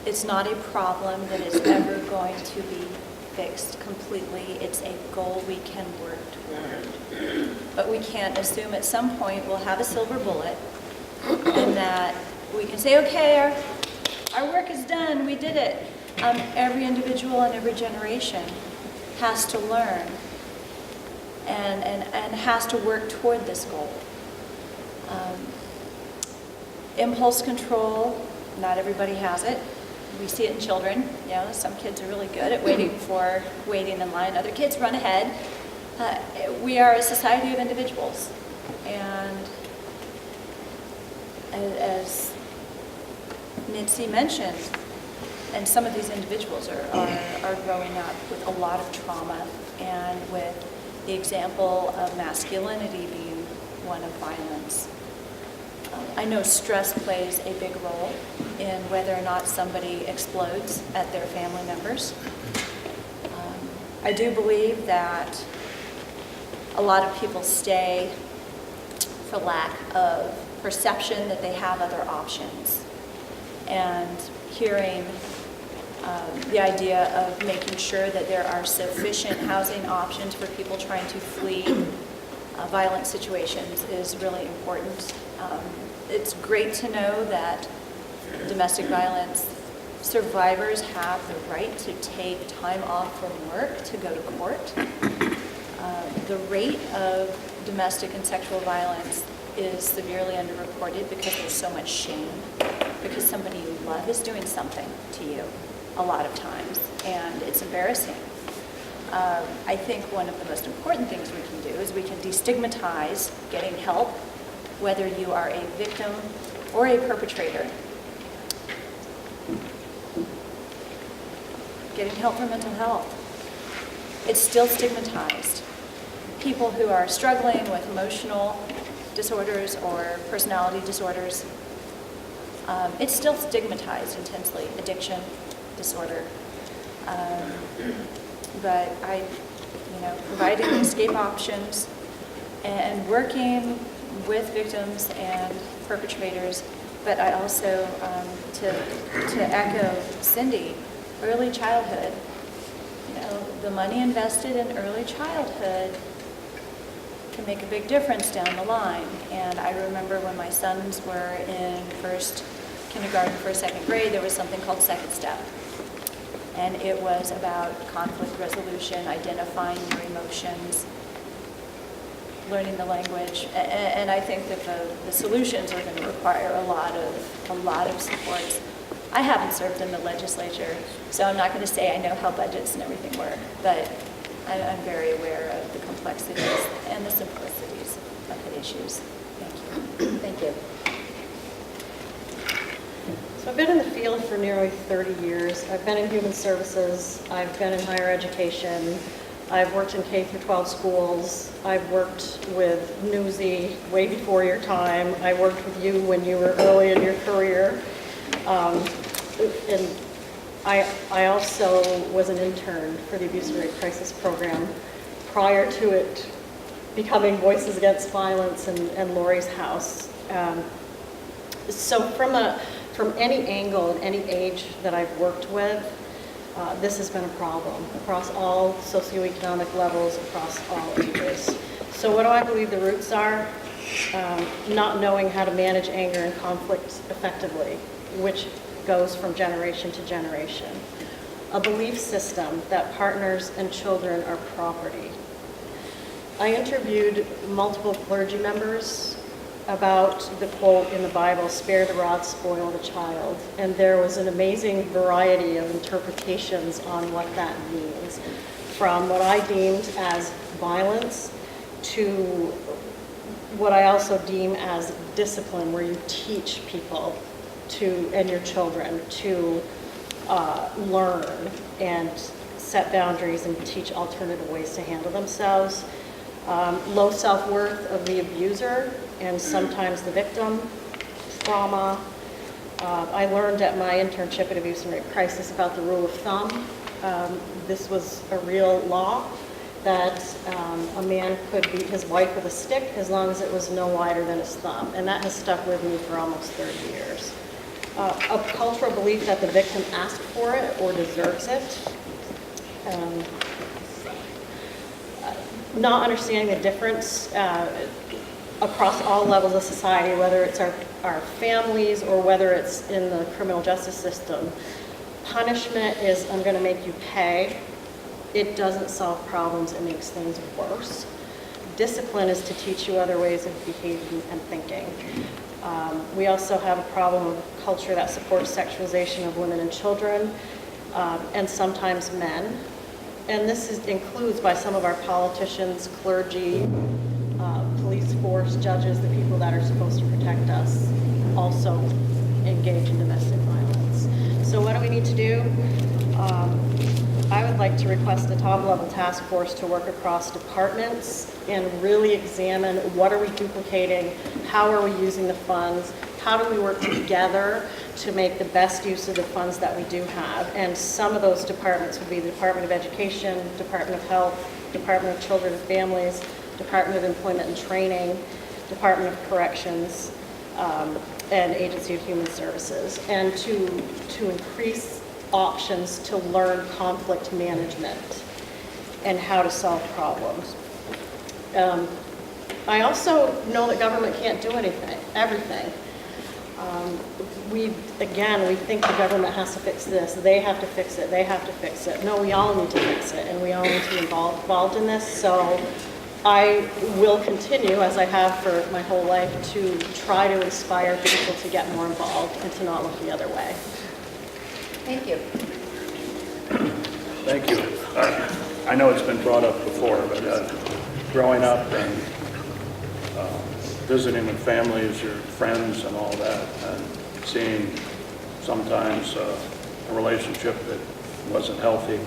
It's not a problem that is ever going to be fixed completely. It's a goal we can work toward. But we can't assume at some point we'll have a silver bullet and that we can say, okay, our work is done, we did it. Every individual and every generation has to learn and has to work toward this goal. Impulse control, not everybody has it. We see it in children. You know, some kids are really good at waiting in line. Other kids run ahead. We are a society of individuals, and as Nancy mentioned, and some of these individuals are growing up with a lot of trauma, and with the example of masculinity being one of violence. I know stress plays a big role in whether or not somebody explodes at their family members. I do believe that a lot of people stay for lack of perception that they have other options. And hearing the idea of making sure that there are sufficient housing options for people trying to flee violent situations is really important. It's great to know that domestic violence survivors have the right to take time off from work to go to court. The rate of domestic and sexual violence is severely underreported because there's so much shame, because somebody you love is doing something to you a lot of times, and it's embarrassing. I think one of the most important things we can do is we can destigmatize getting help, whether you are a victim or a perpetrator. Getting help for mental health. It's still stigmatized. People who are struggling with emotional disorders or personality disorders, it's still stigmatized intensely. Addiction, disorder. But providing escape options and working with victims and perpetrators, but I also, to echo Cindy, early childhood. The money invested in early childhood can make a big difference down the line. And I remember when my sons were in first kindergarten, first, second grade, there was something called Second Step. And it was about conflict resolution, identifying your emotions, learning the language. And I think that the solutions are going to require a lot of supports. I haven't served in the legislature, so I'm not going to say I know how budgets and everything work, but I'm very aware of the complexities and the simplicities of the issues. Thank you. Thank you. So I've been in the field for nearly 30 years. I've been in human services. I've been in higher education. I've worked in K through 12 schools. I've worked with Newsy way before your time. I worked with you when you were early in your career. And I also was an intern for the Abuse and Rape Crisis Program prior to it becoming Voices Against Violence and Lori's House. So from any angle and any age that I've worked with, this has been a problem across all socioeconomic levels, across all ages. So what do I believe the roots are? Not knowing how to manage anger and conflict effectively, which goes from generation to generation. A belief system that partners and children are property. I interviewed multiple clergy members about the quote in the Bible, "Spare the rod, spoil the child." And there was an amazing variety of interpretations on what that means, from what I deemed as violence to what I also deem as discipline, where you teach people and your children to learn and set boundaries and teach alternative ways to handle themselves. Low self-worth of the abuser and sometimes the victim, trauma. I learned at my internship at Abuse and Rape Crisis about the rule of thumb. This was a real law that a man could beat his wife with a stick as long as it was no wider than his thumb. And that has stuck with me for almost 30 years. A cultural belief that the victim asked for it or deserves it. Not understanding the difference across all levels of society, whether it's our families or whether it's in the criminal justice system. Punishment is, I'm going to make you pay. It doesn't solve problems, it makes things worse. Discipline is to teach you other ways of behaving and thinking. We also have a problem of culture that supports sexualization of women and children, and sometimes men. And this includes by some of our politicians, clergy, police force, judges, the people that are supposed to protect us, also engage in domestic violence. So what do we need to do? I would like to request a top-level task force to work across departments and really examine what are we duplicating, how are we using the funds, how do we work together to make the best use of the funds that we do have. And some of those departments would be the Department of Education, Department of Health, Department of Children and Families, Department of Employment and Training, Department of Corrections, and Agency of Human Services, and to increase options to learn conflict management and how to solve problems. I also know that government can't do everything. We think the government has to fix this, they have to fix it, they have to fix it. No, we all need to fix it, and we all need to be involved in this. So I will continue, as I have for my whole life, to try to inspire people to get more involved and to not look the other way. Thank you. Thank you. I know it's been brought up before, but growing up and visiting with families, your friends and all that, and seeing sometimes a relationship that wasn't healthy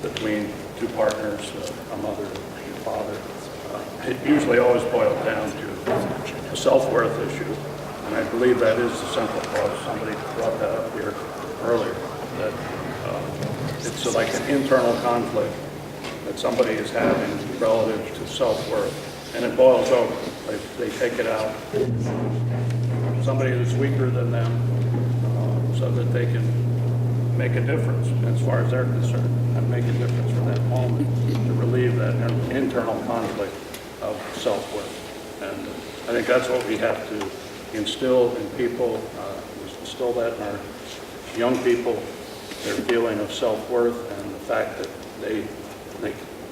between two partners, a mother and a father, it usually always boiled down to a self-worth issue. And I believe that is the central cause. Somebody brought that up here earlier, that it's like an internal conflict that somebody is having relative to self-worth. And it boils over. They take it out. Somebody who's weaker than them so that they can make a difference as far as they're concerned, and make a difference for that moment to relieve that internal conflict of self-worth. And I think that's what we have to instill in people, instill that in our young people, their feeling of self-worth and the fact that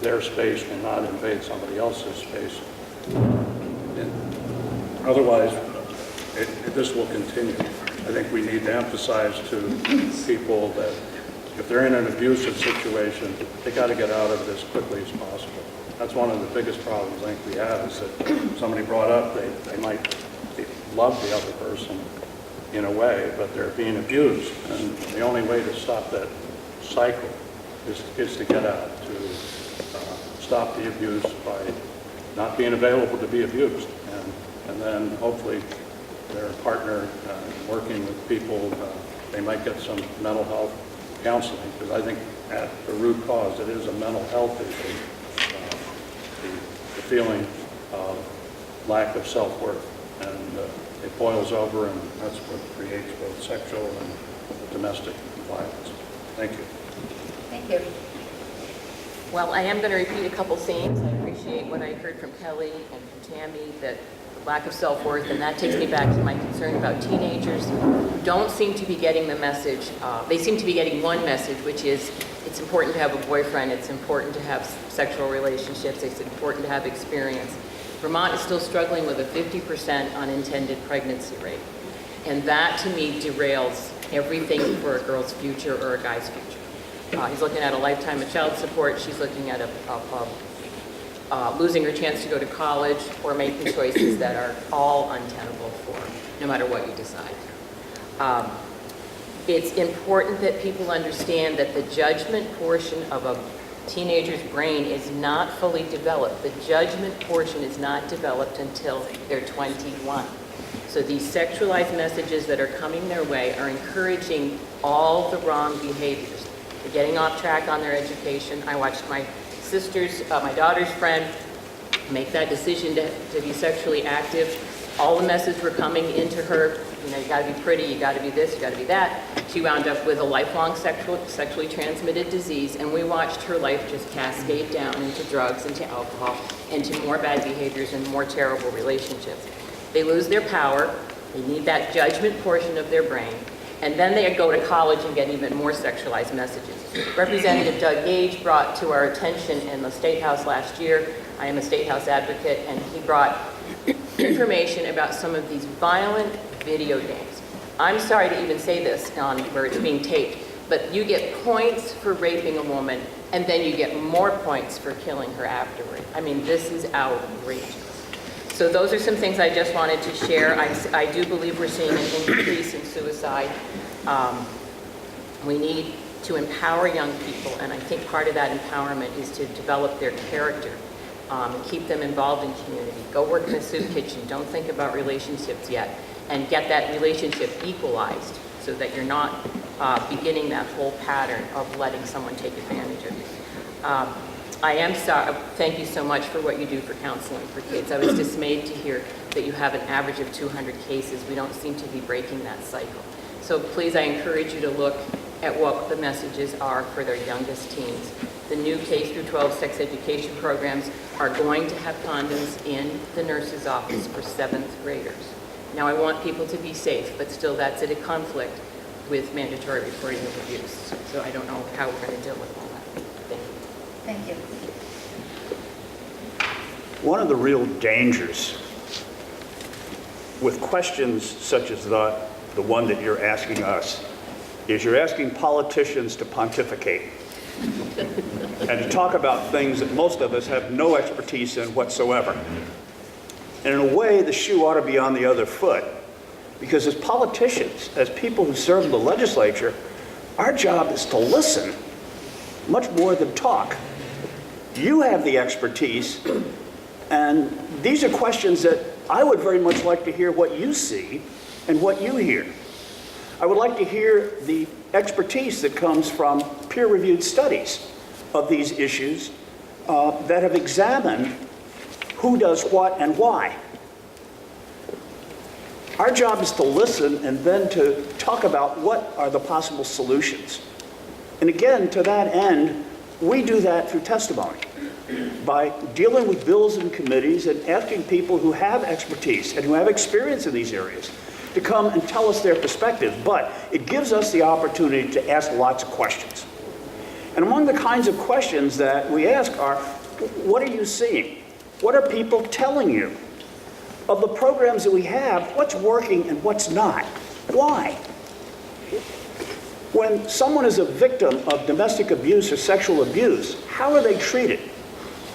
their space will not invade somebody else's space. Otherwise, this will continue. I think we need to emphasize to people that if they're in an abusive situation, they got to get out of it as quickly as possible. That's one of the biggest problems I think we have, is that somebody brought up they might love the other person in a way, but they're being abused. And the only way to stop that cycle is to get out, to stop the abuse by not being available to be abused. And then hopefully their partner working with people, they might get some mental health counseling, because I think at the root cause it is a mental health issue, the feeling of lack of self-worth. And it boils over, and that's what creates both sexual and domestic violence. Thank you. Thank you. Well, I am going to repeat a couple themes. I appreciate what I heard from Kelly and from Tammy, that lack of self-worth, and that takes me back to my concern about teenagers who don't seem to be getting the message. They seem to be getting one message, which is it's important to have a boyfriend, it's important to have sexual relationships, it's important to have experience. Vermont is still struggling with a 50% unintended pregnancy rate, and that to me derails everything for a girl's future or a guy's future. He's looking at a lifetime of child support, she's looking at losing her chance to go to college, or making choices that are all untenable for her, no matter what you decide. It's important that people understand that the judgment portion of a teenager's brain is not fully developed. The judgment portion is not developed until they're 21. So these sexualized messages that are coming their way are encouraging all the wrong behaviors. They're getting off track on their education. I watched my my daughter's friend make that decision to be sexually active. All the messages were coming into her, you gotta be pretty, you gotta be this, you gotta be that. She wound up with a lifelong sexually transmitted disease, and we watched her life just cascade down into drugs, into alcohol, into more bad behaviors and more terrible relationships. They lose their power, they need that judgment portion of their brain, and then they go to college and get even more sexualized messages. Representative Doug Gage brought to our attention in the State House last year I am a State House advocate, and he brought information about some of these violent video games. I'm sorry to even say this on where it's being taped, but you get points for raping a woman, and then you get more points for killing her afterward. I mean, this is outrageous. So those are some things I just wanted to share. I do believe we're seeing an increase in suicide. We need to empower young people, and I think part of that empowerment is to develop their character, and keep them involved in community. Go work in a soup kitchen. Don't think about relationships yet, and get that relationship equalized so that you're not beginning that whole pattern of letting someone take advantage of you. I am sorry. Thank you so much for what you do for counseling for kids. I was dismayed to hear that you have an average of 200 cases. We don't seem to be breaking that cycle. So please, I encourage you to look at what the messages are for their youngest teens. The new K through 12 sex education programs are going to have condoms in the nurse's office for 7th graders. Now, I want people to be safe, but still that's at a conflict with mandatory reporting of abuse. So I don't know how we're going to deal with all that. Thank you. Thank you. One of the real dangers with questions such as the one that you're asking us is you're asking politicians to pontificate and to talk about things that most of us have no expertise in whatsoever. And in a way, the shoe ought to be on the other foot, because as politicians, as people who serve in the legislature, our job is to listen much more than talk. You have the expertise, and these are questions that I would very much like to hear what you see and what you hear. I would like to hear the expertise that comes from peer-reviewed studies of these issues that have examined who does what and why. Our job is to listen and then to talk about what are the possible solutions. And again, to that end, we do that through testimony, by dealing with bills and committees and asking people who have expertise and who have experience in these areas to come and tell us their perspective. But it gives us the opportunity to ask lots of questions. And among the kinds of questions that we ask are, what are you seeing? What are people telling you? Of the programs that we have, what's working and what's not? Why? When someone is a victim of domestic abuse or sexual abuse, how are they treated?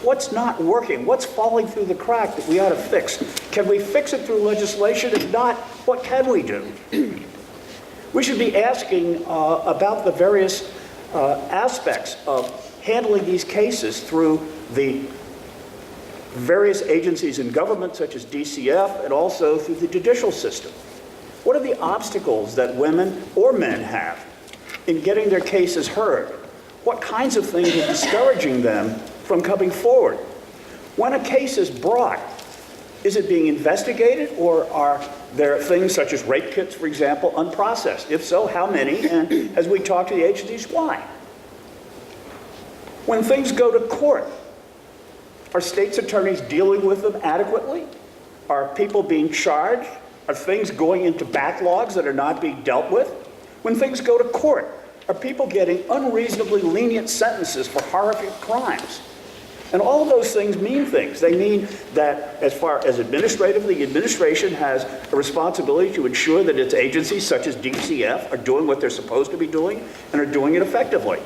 What's not working? What's falling through the crack that we ought to fix? Can we fix it through legislation? If not, what can we do? We should be asking about the various aspects of handling these cases through the various agencies in government, such as DCF, and also through the judicial system. What are the obstacles that women or men have in getting their cases heard? What kinds of things are discouraging them from coming forward? When a case is brought, is it being investigated, or are there things such as rape kits, for example, unprocessed? If so, how many? And as we talk to the agencies, why? When things go to court, are state's attorneys dealing with them adequately? Are people being charged? Are things going into backlogs that are not being dealt with? When things go to court, are people getting unreasonably lenient sentences for horrific crimes? And all of those things mean things. They mean that as far as administratively, the administration has a responsibility to ensure that its agencies, such as DCF, are doing what they're supposed to be doing and are doing it effectively.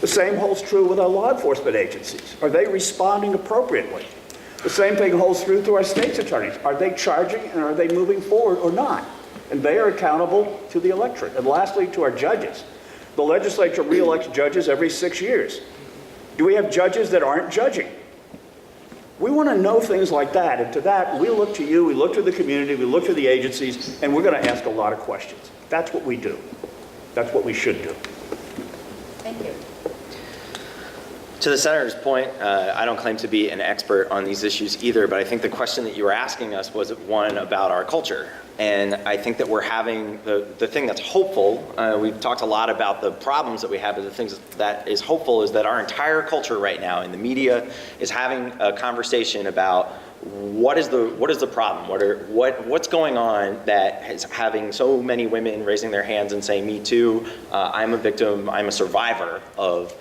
The same holds true with our law enforcement agencies. Are they responding appropriately? The same thing holds true to our state's attorneys. Are they charging and are they moving forward or not? And they are accountable to the electorate. And lastly, to our judges. The legislature re-elects judges every 6 years. Do we have judges that aren't judging? We want to know things like that. And to that, we look to you, we look to the community, we look to the agencies, and we're going to ask a lot of questions. That's what we do. That's what we should do. Thank you. To the senator's point, I don't claim to be an expert on these issues either, but I think the question that you were asking us was one about our culture. And I think that we're having the thing that's hopeful, we've talked a lot about the problems that we have, but the things that is hopeful is that our entire culture right now in the media is having a conversation about what is the problem? What's going on that is having so many women raising their hands and saying, me too, I'm a victim, I'm a survivor of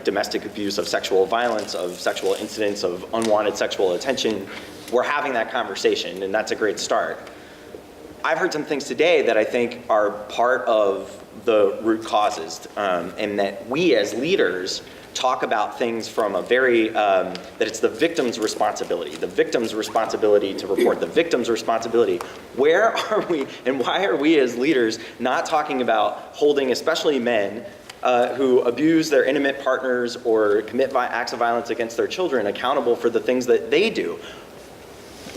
domestic abuse, of sexual violence, of sexual incidents, of unwanted sexual attention. We're having that conversation, and that's a great start. I've heard some things today that I think are part of the root causes, and that we as leaders talk about things from a very, that it's the victim's responsibility to report, the victim's responsibility. Where are we, and why are we as leaders not talking about holding, especially men, who abuse their intimate partners or commit acts of violence against their children accountable for the things that they do?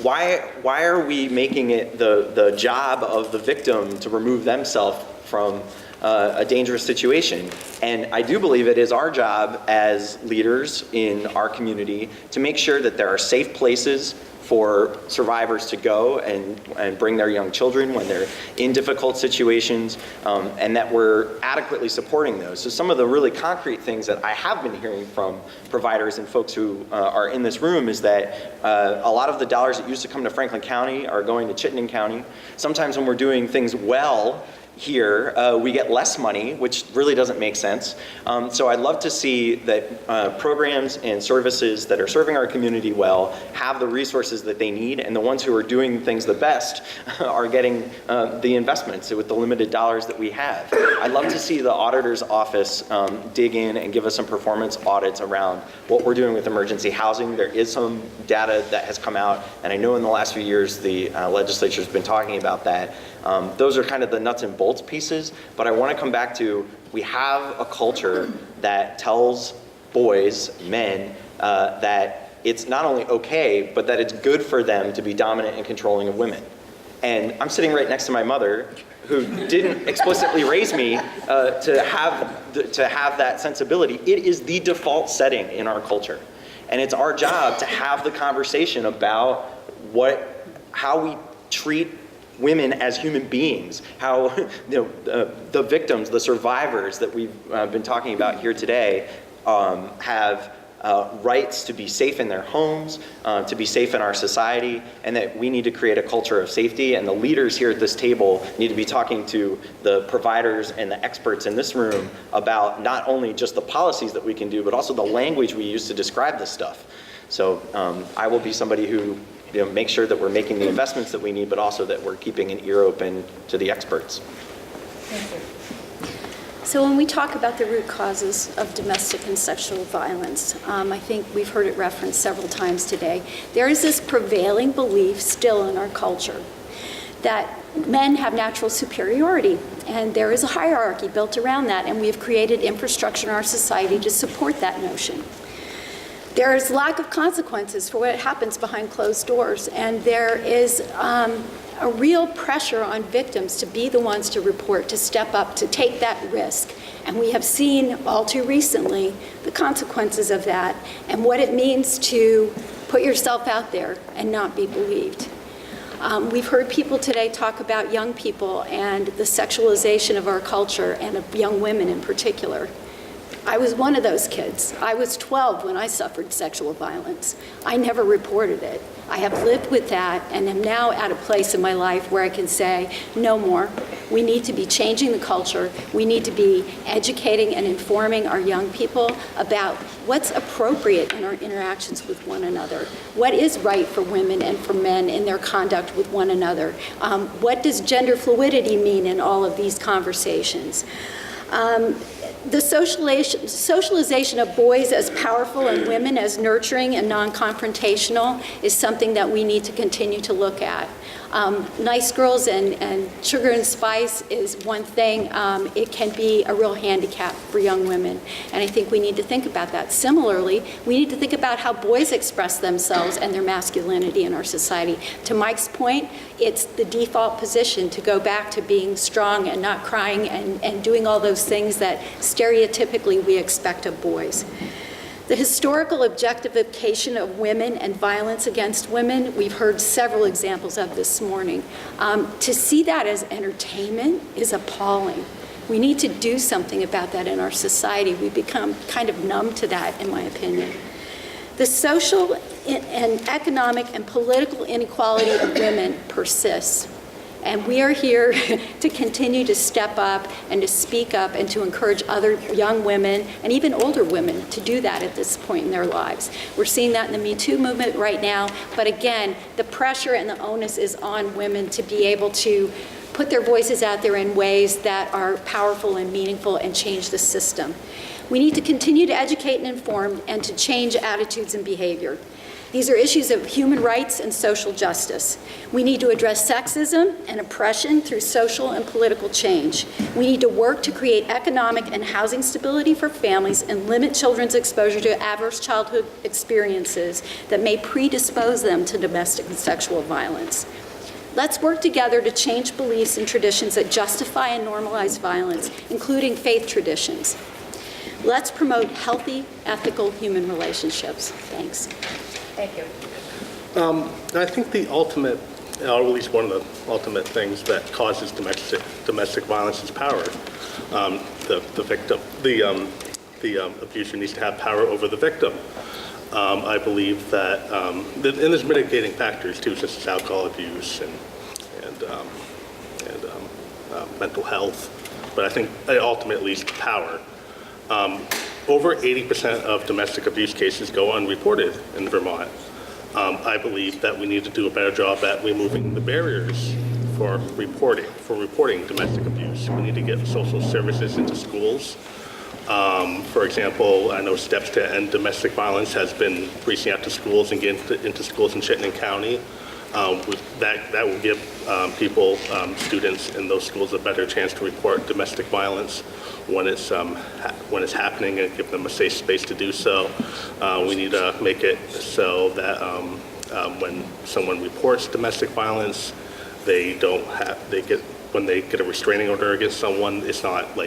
Why are we making it the job of the victim to remove themselves from a dangerous situation? And I do believe it is our job as leaders in our community to make sure that there are safe places for survivors to go and bring their young children when they're in difficult situations, and that we're adequately supporting those. So some of the really concrete things that I have been hearing from providers and folks who are in this room is that a lot of the dollars that used to come to Franklin County are going to Chittenden County. Sometimes when we're doing things well here, we get less money, which really doesn't make sense. So I'd love to see that programs and services that are serving our community well have the resources that they need, and the ones who are doing things the best are getting the investments with the limited dollars that we have. I'd love to see the auditor's office dig in and give us some performance audits around what we're doing with emergency housing. There is some data that has come out, and I know in the last few years the legislature's been talking about that. Those are kind of the nuts and bolts pieces, but I want to come back to, we have a culture that tells boys, men, that it's not only okay, but that it's good for them to be dominant and controlling of women. And I'm sitting right next to my mother, who didn't explicitly raise me to have that sensibility. It is the default setting in our culture. And it's our job to have the conversation about how we treat women as human beings, how the victims, the survivors that we've been talking about here today have rights to be safe in their homes, to be safe in our society, and that we need to create a culture of safety. And the leaders here at this table need to be talking to the providers and the experts in this room about not only just the policies that we can do, but also the language we use to describe this stuff. So I will be somebody who make sure that we're making the investments that we need, but also that we're keeping an ear open to the experts. Thank you. So when we talk about the root causes of domestic and sexual violence, I think we've heard it referenced several times today. There is this prevailing belief still in our culture that men have natural superiority, and there is a hierarchy built around that, and we have created infrastructure in our society to support that notion. There is lack of consequences for what happens behind closed doors, and there is a real pressure on victims to be the ones to report, to step up, to take that risk. And we have seen all too recently the consequences of that and what it means to put yourself out there and not be believed. We've heard people today talk about young people and the sexualization of our culture and of young women in particular. I was one of those kids. I was 12 when I suffered sexual violence. I never reported it. I have lived with that and am now at a place in my life where I can say, no more. We need to be changing the culture. We need to be educating and informing our young people about what's appropriate in our interactions with one another. What is right for women and for men in their conduct with one another? What does gender fluidity mean in all of these conversations? The socialization of boys as powerful and women as nurturing and non-confrontational is something that we need to continue to look at. Nice girls and sugar and spice is one thing. It can be a real handicap for young women, and I think we need to think about that. Similarly, we need to think about how boys express themselves and their masculinity in our society. To Mike's point, it's the default position to go back to being strong and not crying and doing all those things that stereotypically we expect of boys. The historical objectification of women and violence against women, we've heard several examples of this morning. To see that as entertainment is appalling. We need to do something about that in our society. We've become kind of numb to that, in my opinion. The social and economic and political inequality of women persists. And we are here to continue to step up and to speak up and to encourage other young women and even older women to do that at this point in their lives. We're seeing that in the Me Too movement right now, but again, the pressure and the onus is on women to be able to put their voices out there in ways that are powerful and meaningful and change the system. We need to continue to educate and inform and to change attitudes and behavior. These are issues of human rights and social justice. We need to address sexism and oppression through social and political change. We need to work to create economic and housing stability for families and limit children's exposure to adverse childhood experiences that may predispose them to domestic and sexual violence. Let's work together to change beliefs and traditions that justify and normalize violence, including faith traditions. Let's promote healthy, ethical human relationships. Thanks. Thank you. I think the ultimate, or at least one of the ultimate things that causes domestic violence is power. The victim, the abuser needs to have power over the victim. I believe that, and there's mitigating factors too, such as alcohol abuse and mental health. But I think ultimately it's power. Over 80% of domestic abuse cases go unreported in Vermont. I believe that we need to do a better job at removing the barriers for reporting domestic abuse. We need to get social services into schools. For example, I know Steps to End Domestic Violence has been reaching out to schools and getting into schools in Chittenden County. That will give people, students in those schools, a better chance to report domestic violence when it's happening and give them a safe space to do so. We need to make it so that when someone reports domestic violence, when they get a restraining order against someone, it's not a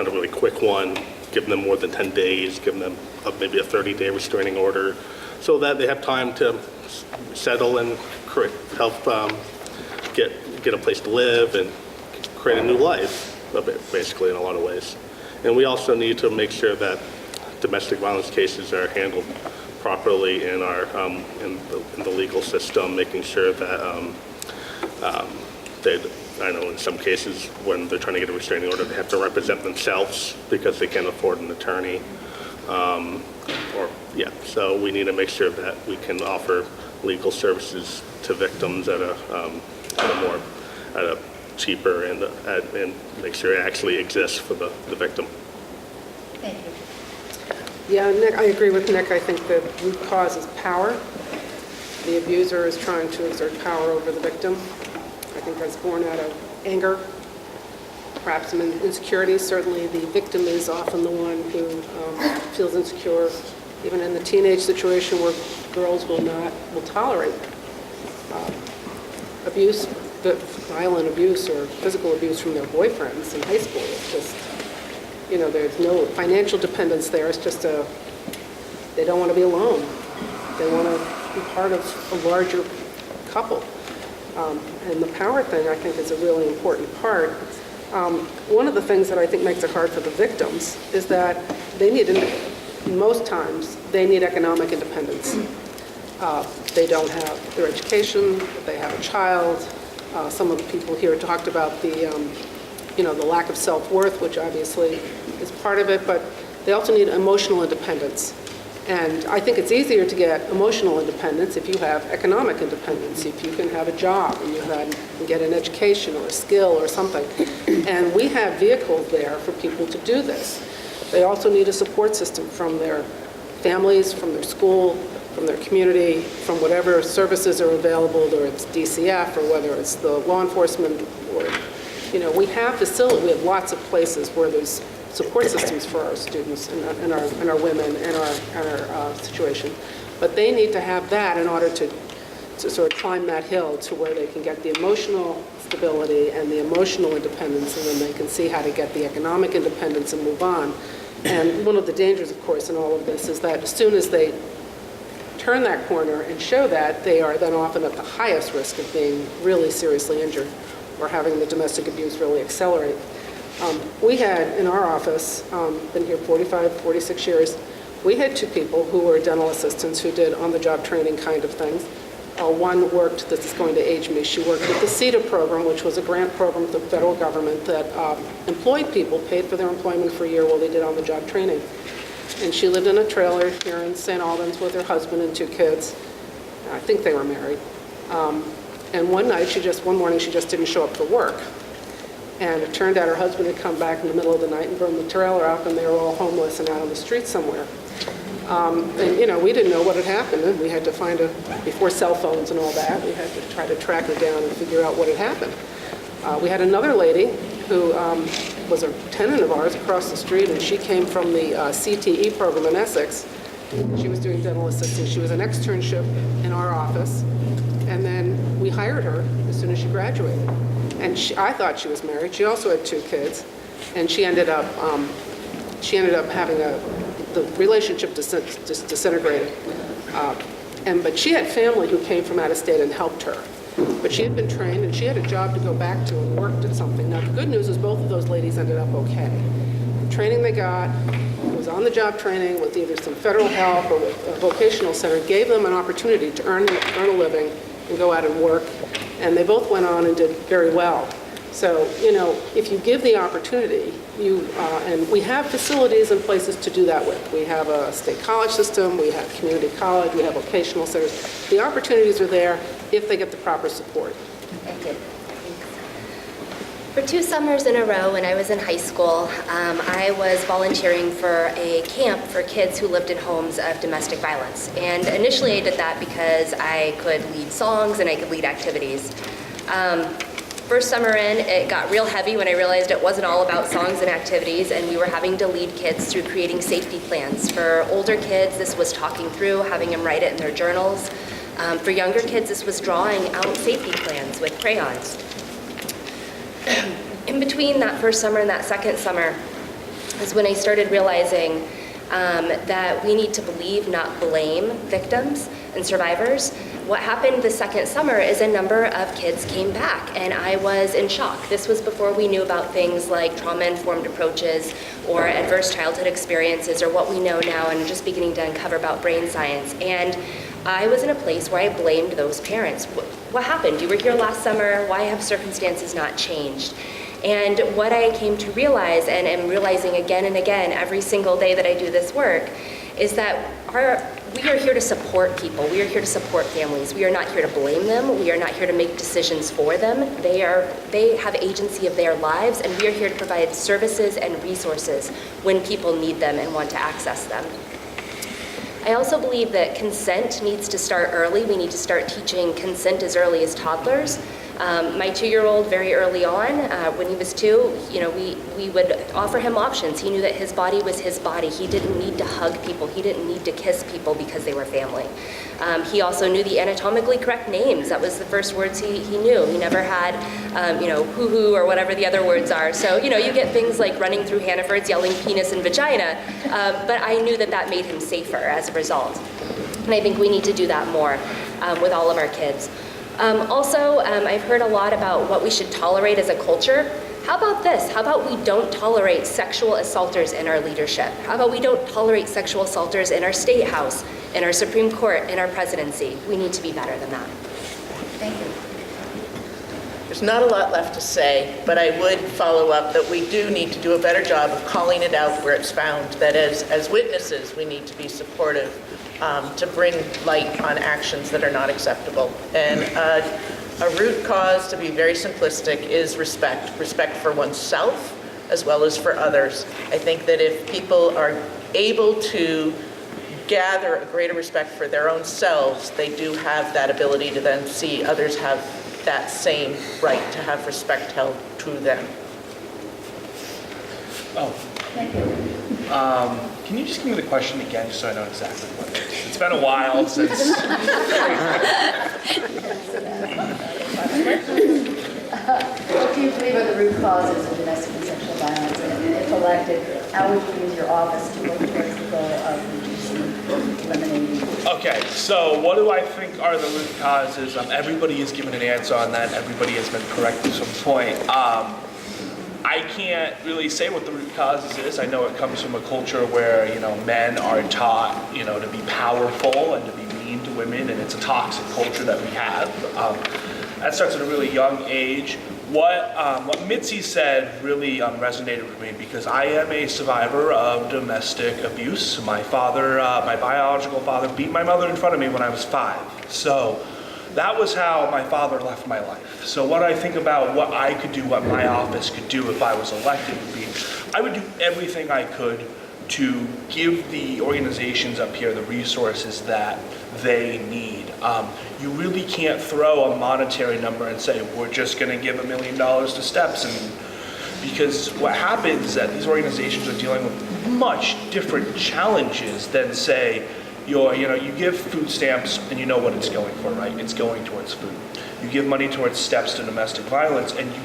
really quick one. Give them more than 10 days, give them maybe a 30-day restraining order, so that they have time to settle and help get a place to live and create a new life, basically, in a lot of ways. And we also need to make sure that domestic violence cases are handled properly in our in the legal system, making sure that I know in some cases when they're trying to get a restraining order, they have to represent themselves because they can't afford an attorney. So we need to make sure that we can offer legal services to victims at a cheaper and make sure it actually exists for the victim. Thank you. Yeah, Nick, I agree with Nick. I think the root cause is power. The abuser is trying to exert power over the victim. I think that's born out of anger, perhaps some insecurity. Certainly the victim is often the one who feels insecure, even in the teenage situation where girls will tolerate abuse, violent abuse or physical abuse from their boyfriends in high school. It's just, there's no financial dependence there. It's just they don't want to be alone. They want to be part of a larger couple. And the power thing, I think, is a really important part. One of the things that I think makes it hard for the victims is that most times, they need economic independence. They don't have their education, they have a child. Some of the people here talked about the lack of self-worth, which obviously is part of it, but they also need emotional independence. And I think it's easier to get emotional independence if you have economic independence, if you can have a job and you can get an education or a skill or something. And we have vehicles there for people to do this. They also need a support system from their families, from their school, from their community, from whatever services are available, whether it's DCF or whether it's the law enforcement, or, we have lots of places where there's support systems for our students and our women and our situation. But they need to have that in order to sort of climb that hill to where they can get the emotional stability and the emotional independence, and then they can see how to get the economic independence and move on. And one of the dangers, of course, in all of this is that as soon as they turn that corner and show that, they are then often at the highest risk of being really seriously injured or having the domestic abuse really accelerate. We had in our office, been here 45, 46 years, we had 2 people who were dental assistants who did on-the-job training kind of things. One worked, this is going to age me, she worked with the CETA program, which was a grant program with the federal government that employed people, paid for their employment for a year while they did on-the-job training. And she lived in a trailer here in St. Albans with her husband and 2 kids. I think they were married. And one morning, she just didn't show up for work. And it turned out her husband had come back in the middle of the night and burned the trailer up, and they were all homeless and out on the street somewhere. And, you know, we didn't know what had happened, and we had to find before cell phones and all that, we had to try to track her down and figure out what had happened. We had another lady who was a tenant of ours across the street, and she came from the CTE program in Essex. She was doing dental assisting. She was an externship in our office, and then we hired her as soon as she graduated. And I thought she was married. She also had 2 kids, and she ended up having the relationship just disintegrated. But she had family who came from out of state and helped her. But she had been trained, and she had a job to go back to and worked at something. Now, the good news is both of those ladies ended up okay. The training they got was on-the-job training with either some federal help or with a vocational center, gave them an opportunity to earn a living and go out and work. And they both went on and did very well. So, you know, if you give the opportunity, and we have facilities and places to do that with. We have a state college system, we have community college, we have vocational centers. The opportunities are there if they get the proper support. Thank you. For 2 summers in a row when I was in high school, I was volunteering for a camp for kids who lived in homes of domestic violence. And initially I did that because I could lead songs and I could lead activities. First summer in, it got real heavy when I realized it wasn't all about songs and activities, and we were having to lead kids through creating safety plans. For older kids, this was talking through, having them write it in their journals. For younger kids, this was drawing out safety plans with crayons. In between that first summer and that second summer is when I started realizing that we need to believe, not blame victims and survivors. What happened the second summer is a number of kids came back, and I was in shock. This was before we knew about things like trauma-informed approaches or adverse childhood experiences or what we know now and just beginning to uncover about brain science. And I was in a place where I blamed those parents. What happened? You were here last summer. Why have circumstances not changed? And what I came to realize, and am realizing again and again every single day that I do this work, is that we are here to support people. We are here to support families. We are not here to blame them. We are not here to make decisions for them. They have agency of their lives, and we are here to provide services and resources when people need them and want to access them. I also believe that consent needs to start early. We need to start teaching consent as early as toddlers. My 2-year-old, very early on, when he was 2, we would offer him options. He knew that his body was his body. He didn't need to hug people. He didn't need to kiss people because they were family. He also knew the anatomically correct names. That was the first words he knew. He never had, hoo-hoo or whatever the other words are. So, you get things like running through Hannaford's yelling penis and vagina, but I knew that made him safer as a result. And I think we need to do that more with all of our kids. I've heard a lot about what we should tolerate as a culture. How about this? How about we don't tolerate sexual assaulters in our leadership? How about we don't tolerate sexual assaulters in our state house, in our Supreme Court, in our presidency? We need to be better than that. Thank you. There's not a lot left to say, but I would follow up that we do need to do a better job of calling it out where it's found, that as witnesses, we need to be supportive to bring light on actions that are not acceptable. And a root cause, to be very simplistic, is respect for oneself as well as for others. I think that if people are able to gather a greater respect for their own selves, they do have that ability to then see others have that same right to have respect held to them. Oh. Thank you. Can you just give me the question again, just so I know exactly what it is? It's been a while since. What do you believe are the root causes of domestic and sexual violence? And if elected, how would you use your office to work towards the goal of eliminating? Okay, so what do I think are the root causes? Everybody has given an answer on that. Everybody has been correct to some point. I can't really say what the root causes is. I know it comes from a culture where, men are taught, to be powerful and to be mean to women, and it's a toxic culture that we have. That starts at a really young age. What Mitzi said really resonated with me because I am a survivor of domestic abuse. My father, my biological father, beat my mother in front of me when I was 5. So that was how my father left my life. So what I think about what I could do, what my office could do if I was elected would be, I would do everything I could to give the organizations up here the resources that they need. You really can't throw a monetary number and say, we're just going to give $1 million to STEPS. Because what happens is that these organizations are dealing with much different challenges than, say, you give food stamps and you know what it's going for, right? It's going towards food. You give money towards STEPS to domestic violence and you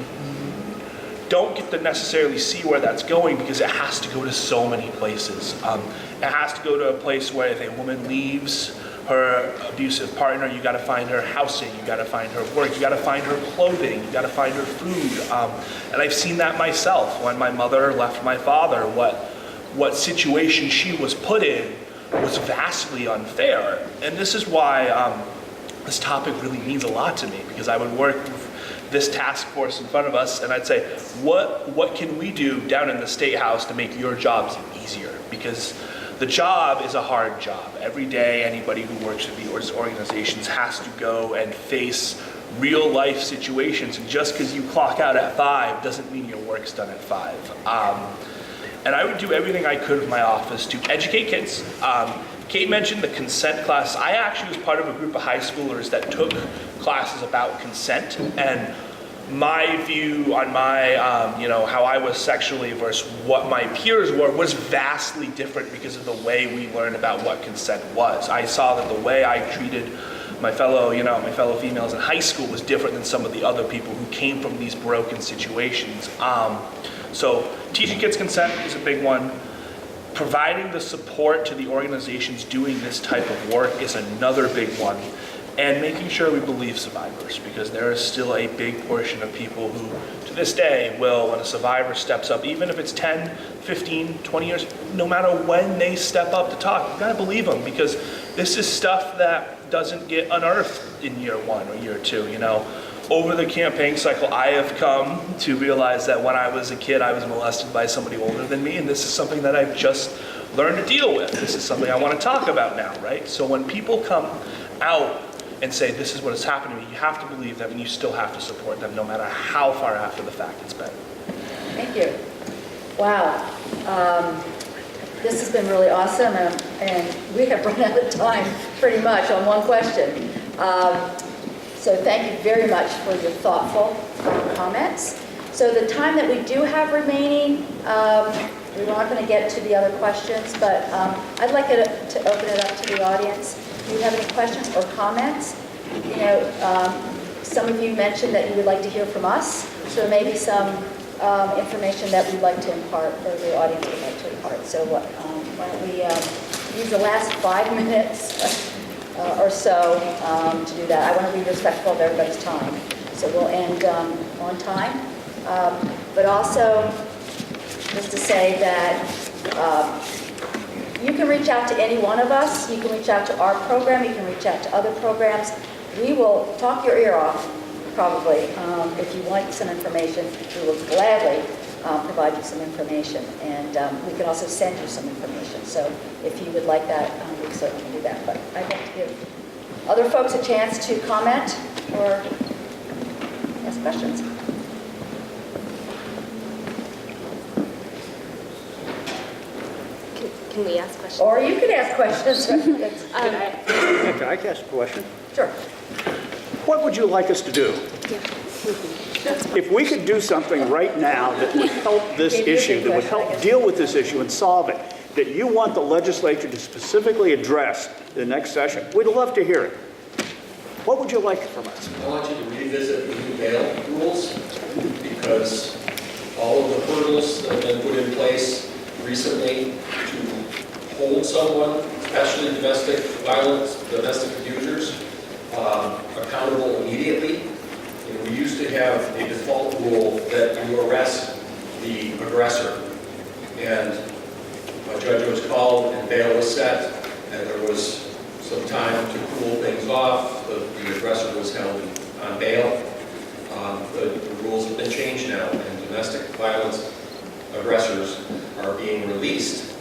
don't get to necessarily see where that's going because it has to go to so many places. It has to go to a place where if a woman leaves her abusive partner, you got to find her housing, you got to find her work, you got to find her clothing, you got to find her food. And I've seen that myself when my mother left my father. What situation she was put in was vastly unfair. And this is why this topic really means a lot to me, because I would work with this task force in front of us and I'd say, what can we do down in the State House to make your jobs easier? Because the job is a hard job. Every day, anybody who works with these organizations has to go and face real life situations. And just because you clock out at 5 doesn't mean your work's done at 5. And I would do everything I could with my office to educate kids. Kate mentioned the consent class. I actually was part of a group of high schoolers that took classes about consent. And my view on my, how I was sexually versus what my peers were was vastly different because of the way we learned about what consent was. I saw that the way I treated my fellow females in high school was different than some of the other people who came from these broken situations. So teaching kids consent is a big one. Providing the support to the organizations doing this type of work is another big one. And making sure we believe survivors, because there is still a big portion of people who, to this day, will, when a survivor steps up, even if it's 10, 15, 20 years, no matter when they step up to talk, you gotta believe them, because this is stuff that doesn't get unearthed in year 1 or year 2, Over the campaign cycle, I have come to realize that when I was a kid, I was molested by somebody older than me, and this is something that I've just learned to deal with. This is something I want to talk about now, right? So when people come out and say, this is what has happened to me, you have to believe them and you still have to support them no matter how far after the fact it's been. Thank you. Wow. This has been really awesome, and we have run out of time pretty much on one question. So thank you very much for your thoughtful comments. So the time that we do have remaining, we're not going to get to the other questions, but I'd like to open it up to the audience. Do you have any questions or comments? Some of you mentioned that you would like to hear from us, so there may be some information that we'd like to impart, or the audience would like to impart. So why don't we use the last 5 minutes or so to do that. I want to be respectful of everybody's time, so we'll end on time. But also, just to say that you can reach out to any one of us. You can reach out to our program. You can reach out to other programs. We will talk your ear off, probably. If you want some information, we will gladly provide you some information. And we can also send you some information. So if you would like that, we certainly can do that. But I'd like to give other folks a chance to comment or ask questions. Can we ask questions? Or you can ask questions. Can I ask a question? Sure. What would you like us to do? If we could do something right now that would help this issue, that would help deal with this issue and solve it, that you want the legislature to specifically address in the next session, we'd love to hear it. What would you like from us? I want you to revisit the new bail rules, because all of the hurdles that have been put in place recently to hold someone, especially domestic violence, domestic abusers, accountable immediately. You know, we used to have a default rule that you arrest the aggressor, and a judge was called and bail was set, and there was some time to cool things off. The aggressor was held on bail. The rules have been changed now, and domestic violence aggressors are being released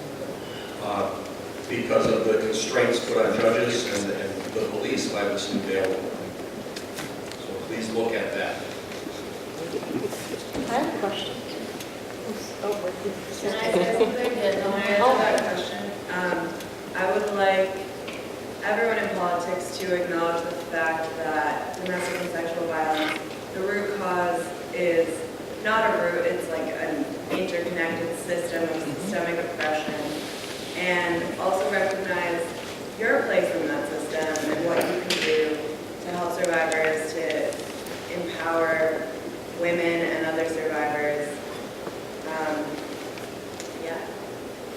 because of the constraints put on judges and the police by this new bail law. So please look at that. I have a question. Can I say something? Yes, I have a question. I would like everyone in politics to acknowledge the fact that domestic and sexual violence, the root cause is not a root, it's like an interconnected system of systemic oppression. And also recognize your place in that system and what you can do to help survivors, to empower women and other survivors. Yeah.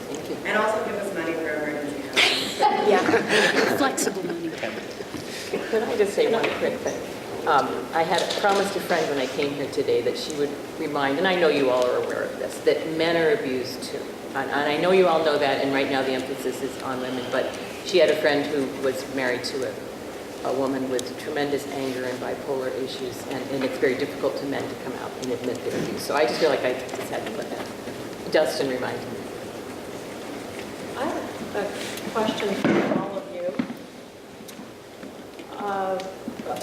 Thank you. And also give us money for emergency housing. Yeah, flexible money. Could I just say one quick thing? I had promised a friend when I came here today that she would remind, and I know you all are aware of this, that men are abused too. And I know you all know that, and right now the emphasis is on women, but she had a friend who was married to a woman with tremendous anger and bipolar issues, and it's very difficult to men to come out and admit their abuse. So I just feel like I just had to put that. Dustin reminded me. I have a question for all of you.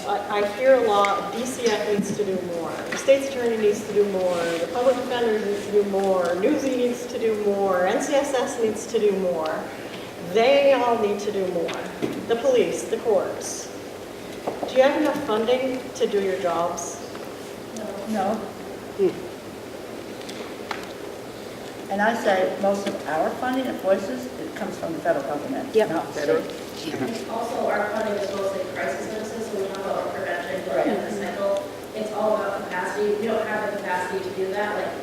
I hear a lot, DCF needs to do more, the state's attorney needs to do more, the public defender needs to do more, Newsy needs to do more, NCSS needs to do more. They all need to do more. The police, the courts. Do you have enough funding to do your jobs? No. And I say most of our funding at Voices, it comes from the federal government, not federal. Also, our funding is mostly crisis services, so we talk about prevention, the cycle. It's all about capacity. We don't have the capacity to do that. Like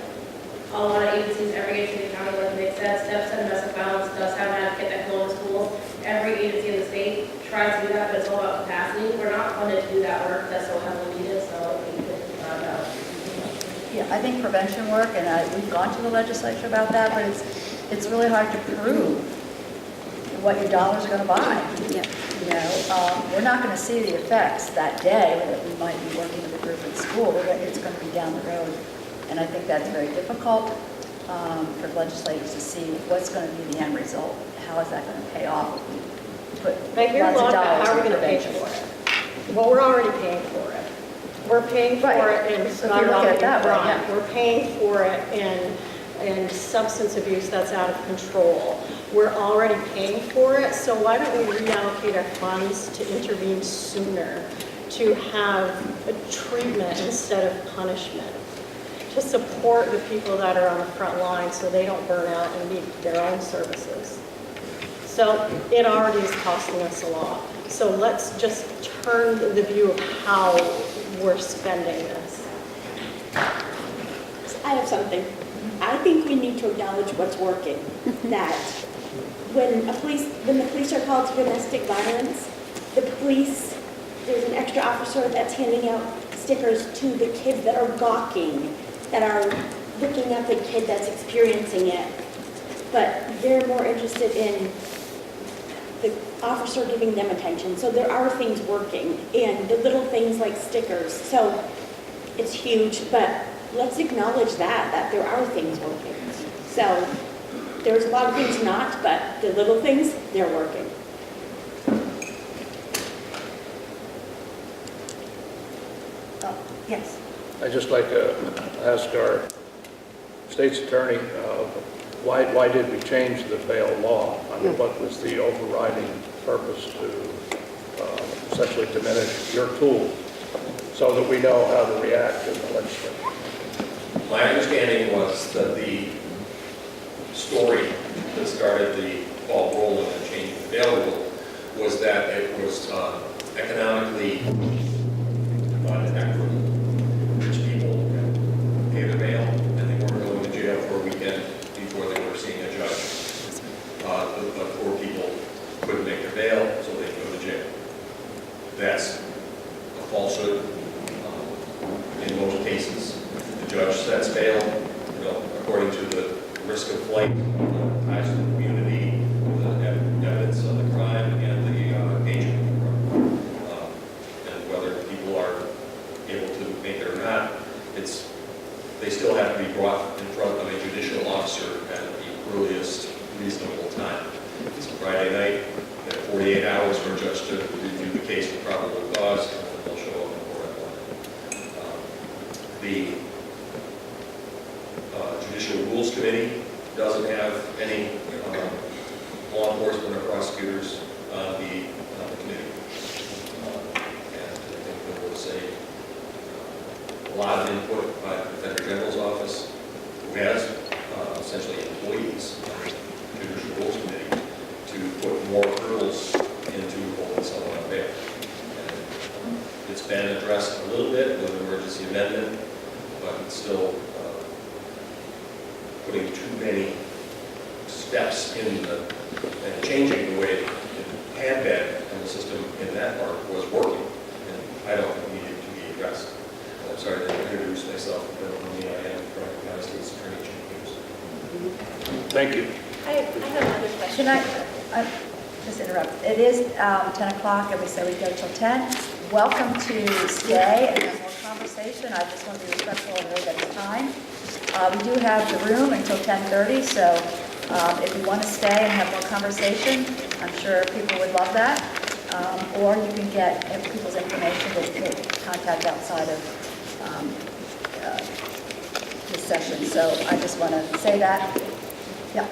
a lot of agencies, every agency in the county, like Nick said, Steps and Domestic Violence does have an advocate that can go to schools. Every agency in the state tries to do that, but it's all about capacity. We're not funded to do that work that's so heavily needed, so we could Yeah, I think prevention work, and we've gone to the legislature about that, but it's really hard to prove what your dollars are going to buy. Yeah. You know, we're not going to see the effects that day that we might be working with a group in school. It's going to be down the road, and I think that's very difficult for legislators to see what's going to be the end result. How is that going to pay off if we put I hear a lots of lot about dollars how we're in going to pay prevention? for it. Well, we're already paying for it. We're paying for Right. it in So if you look at it that way, crime. yeah. We're paying for it in substance abuse that's out of control. We're already paying for it, so why don't we reallocate our funds to intervene sooner, to have a treatment instead of punishment, to support the people that are on the front line so they don't burn out and need their own services. So it already is costing us a lot. So let's just turn the view of how we're spending this. I have something. I think we need to acknowledge what's working. That when the police are called to domestic violence, there's an extra officer that's handing out stickers to the kids that are gawking, that are looking at the kid that's experiencing it. But they're more interested in the officer giving them attention. So there are things working, and the little things like stickers. So it's huge, but let's acknowledge that there are things working. So there's a lot of things not, but the little things, they're working. Oh, yes. I'd just like to ask our state's attorney, why did we change the bail law? I mean, what was the overriding purpose to essentially diminish your tool so that we know how to react in the legislature? My understanding was that the story that started the ball rolling and changing the bail rule was that it was economically inequitable. Rich people could pay their bail and they weren't going to jail for a weekend before they were seeing a judge. couldn't make their bail, so they go to jail. That's a falsehood in most cases. The judge sets bail, according to the risk of flight, ties to the community, the evidence of the crime, and the agent of the crime. And whether people are able to make it or not, they still have to be brought in front of a judicial officer at the earliest reasonable time. It's a Friday night, they have 48 hours for a judge to review the case for probable cause, and then they'll show up in court at 1. The Judicial Rules Committee doesn't have any law enforcement or prosecutors on the committee. And I think there was a lot of input by the Defender General's Office, who has essentially employees on the Judicial Rules Committee, to put more hurdles into holding someone on bail. And it's been addressed a little bit with an emergency amendment, but it's still putting too many steps in and changing the way it had been, and the system in that part was working. And I don't think it needed to be addressed. I'm sorry to introduce myself. I am Franklin County State's Attorney General. Thank you. I have another question. Should I just interrupt? It is 10 o'clock, and we say we go till 10. Welcome to stay and have more conversation. I just want to be respectful of everybody's time. We do have the room until 10:30, so if you want to stay and have more conversation, I'm sure people would love that. Or you can get people's information to contact outside of this session. So I just want to say that. Yeah.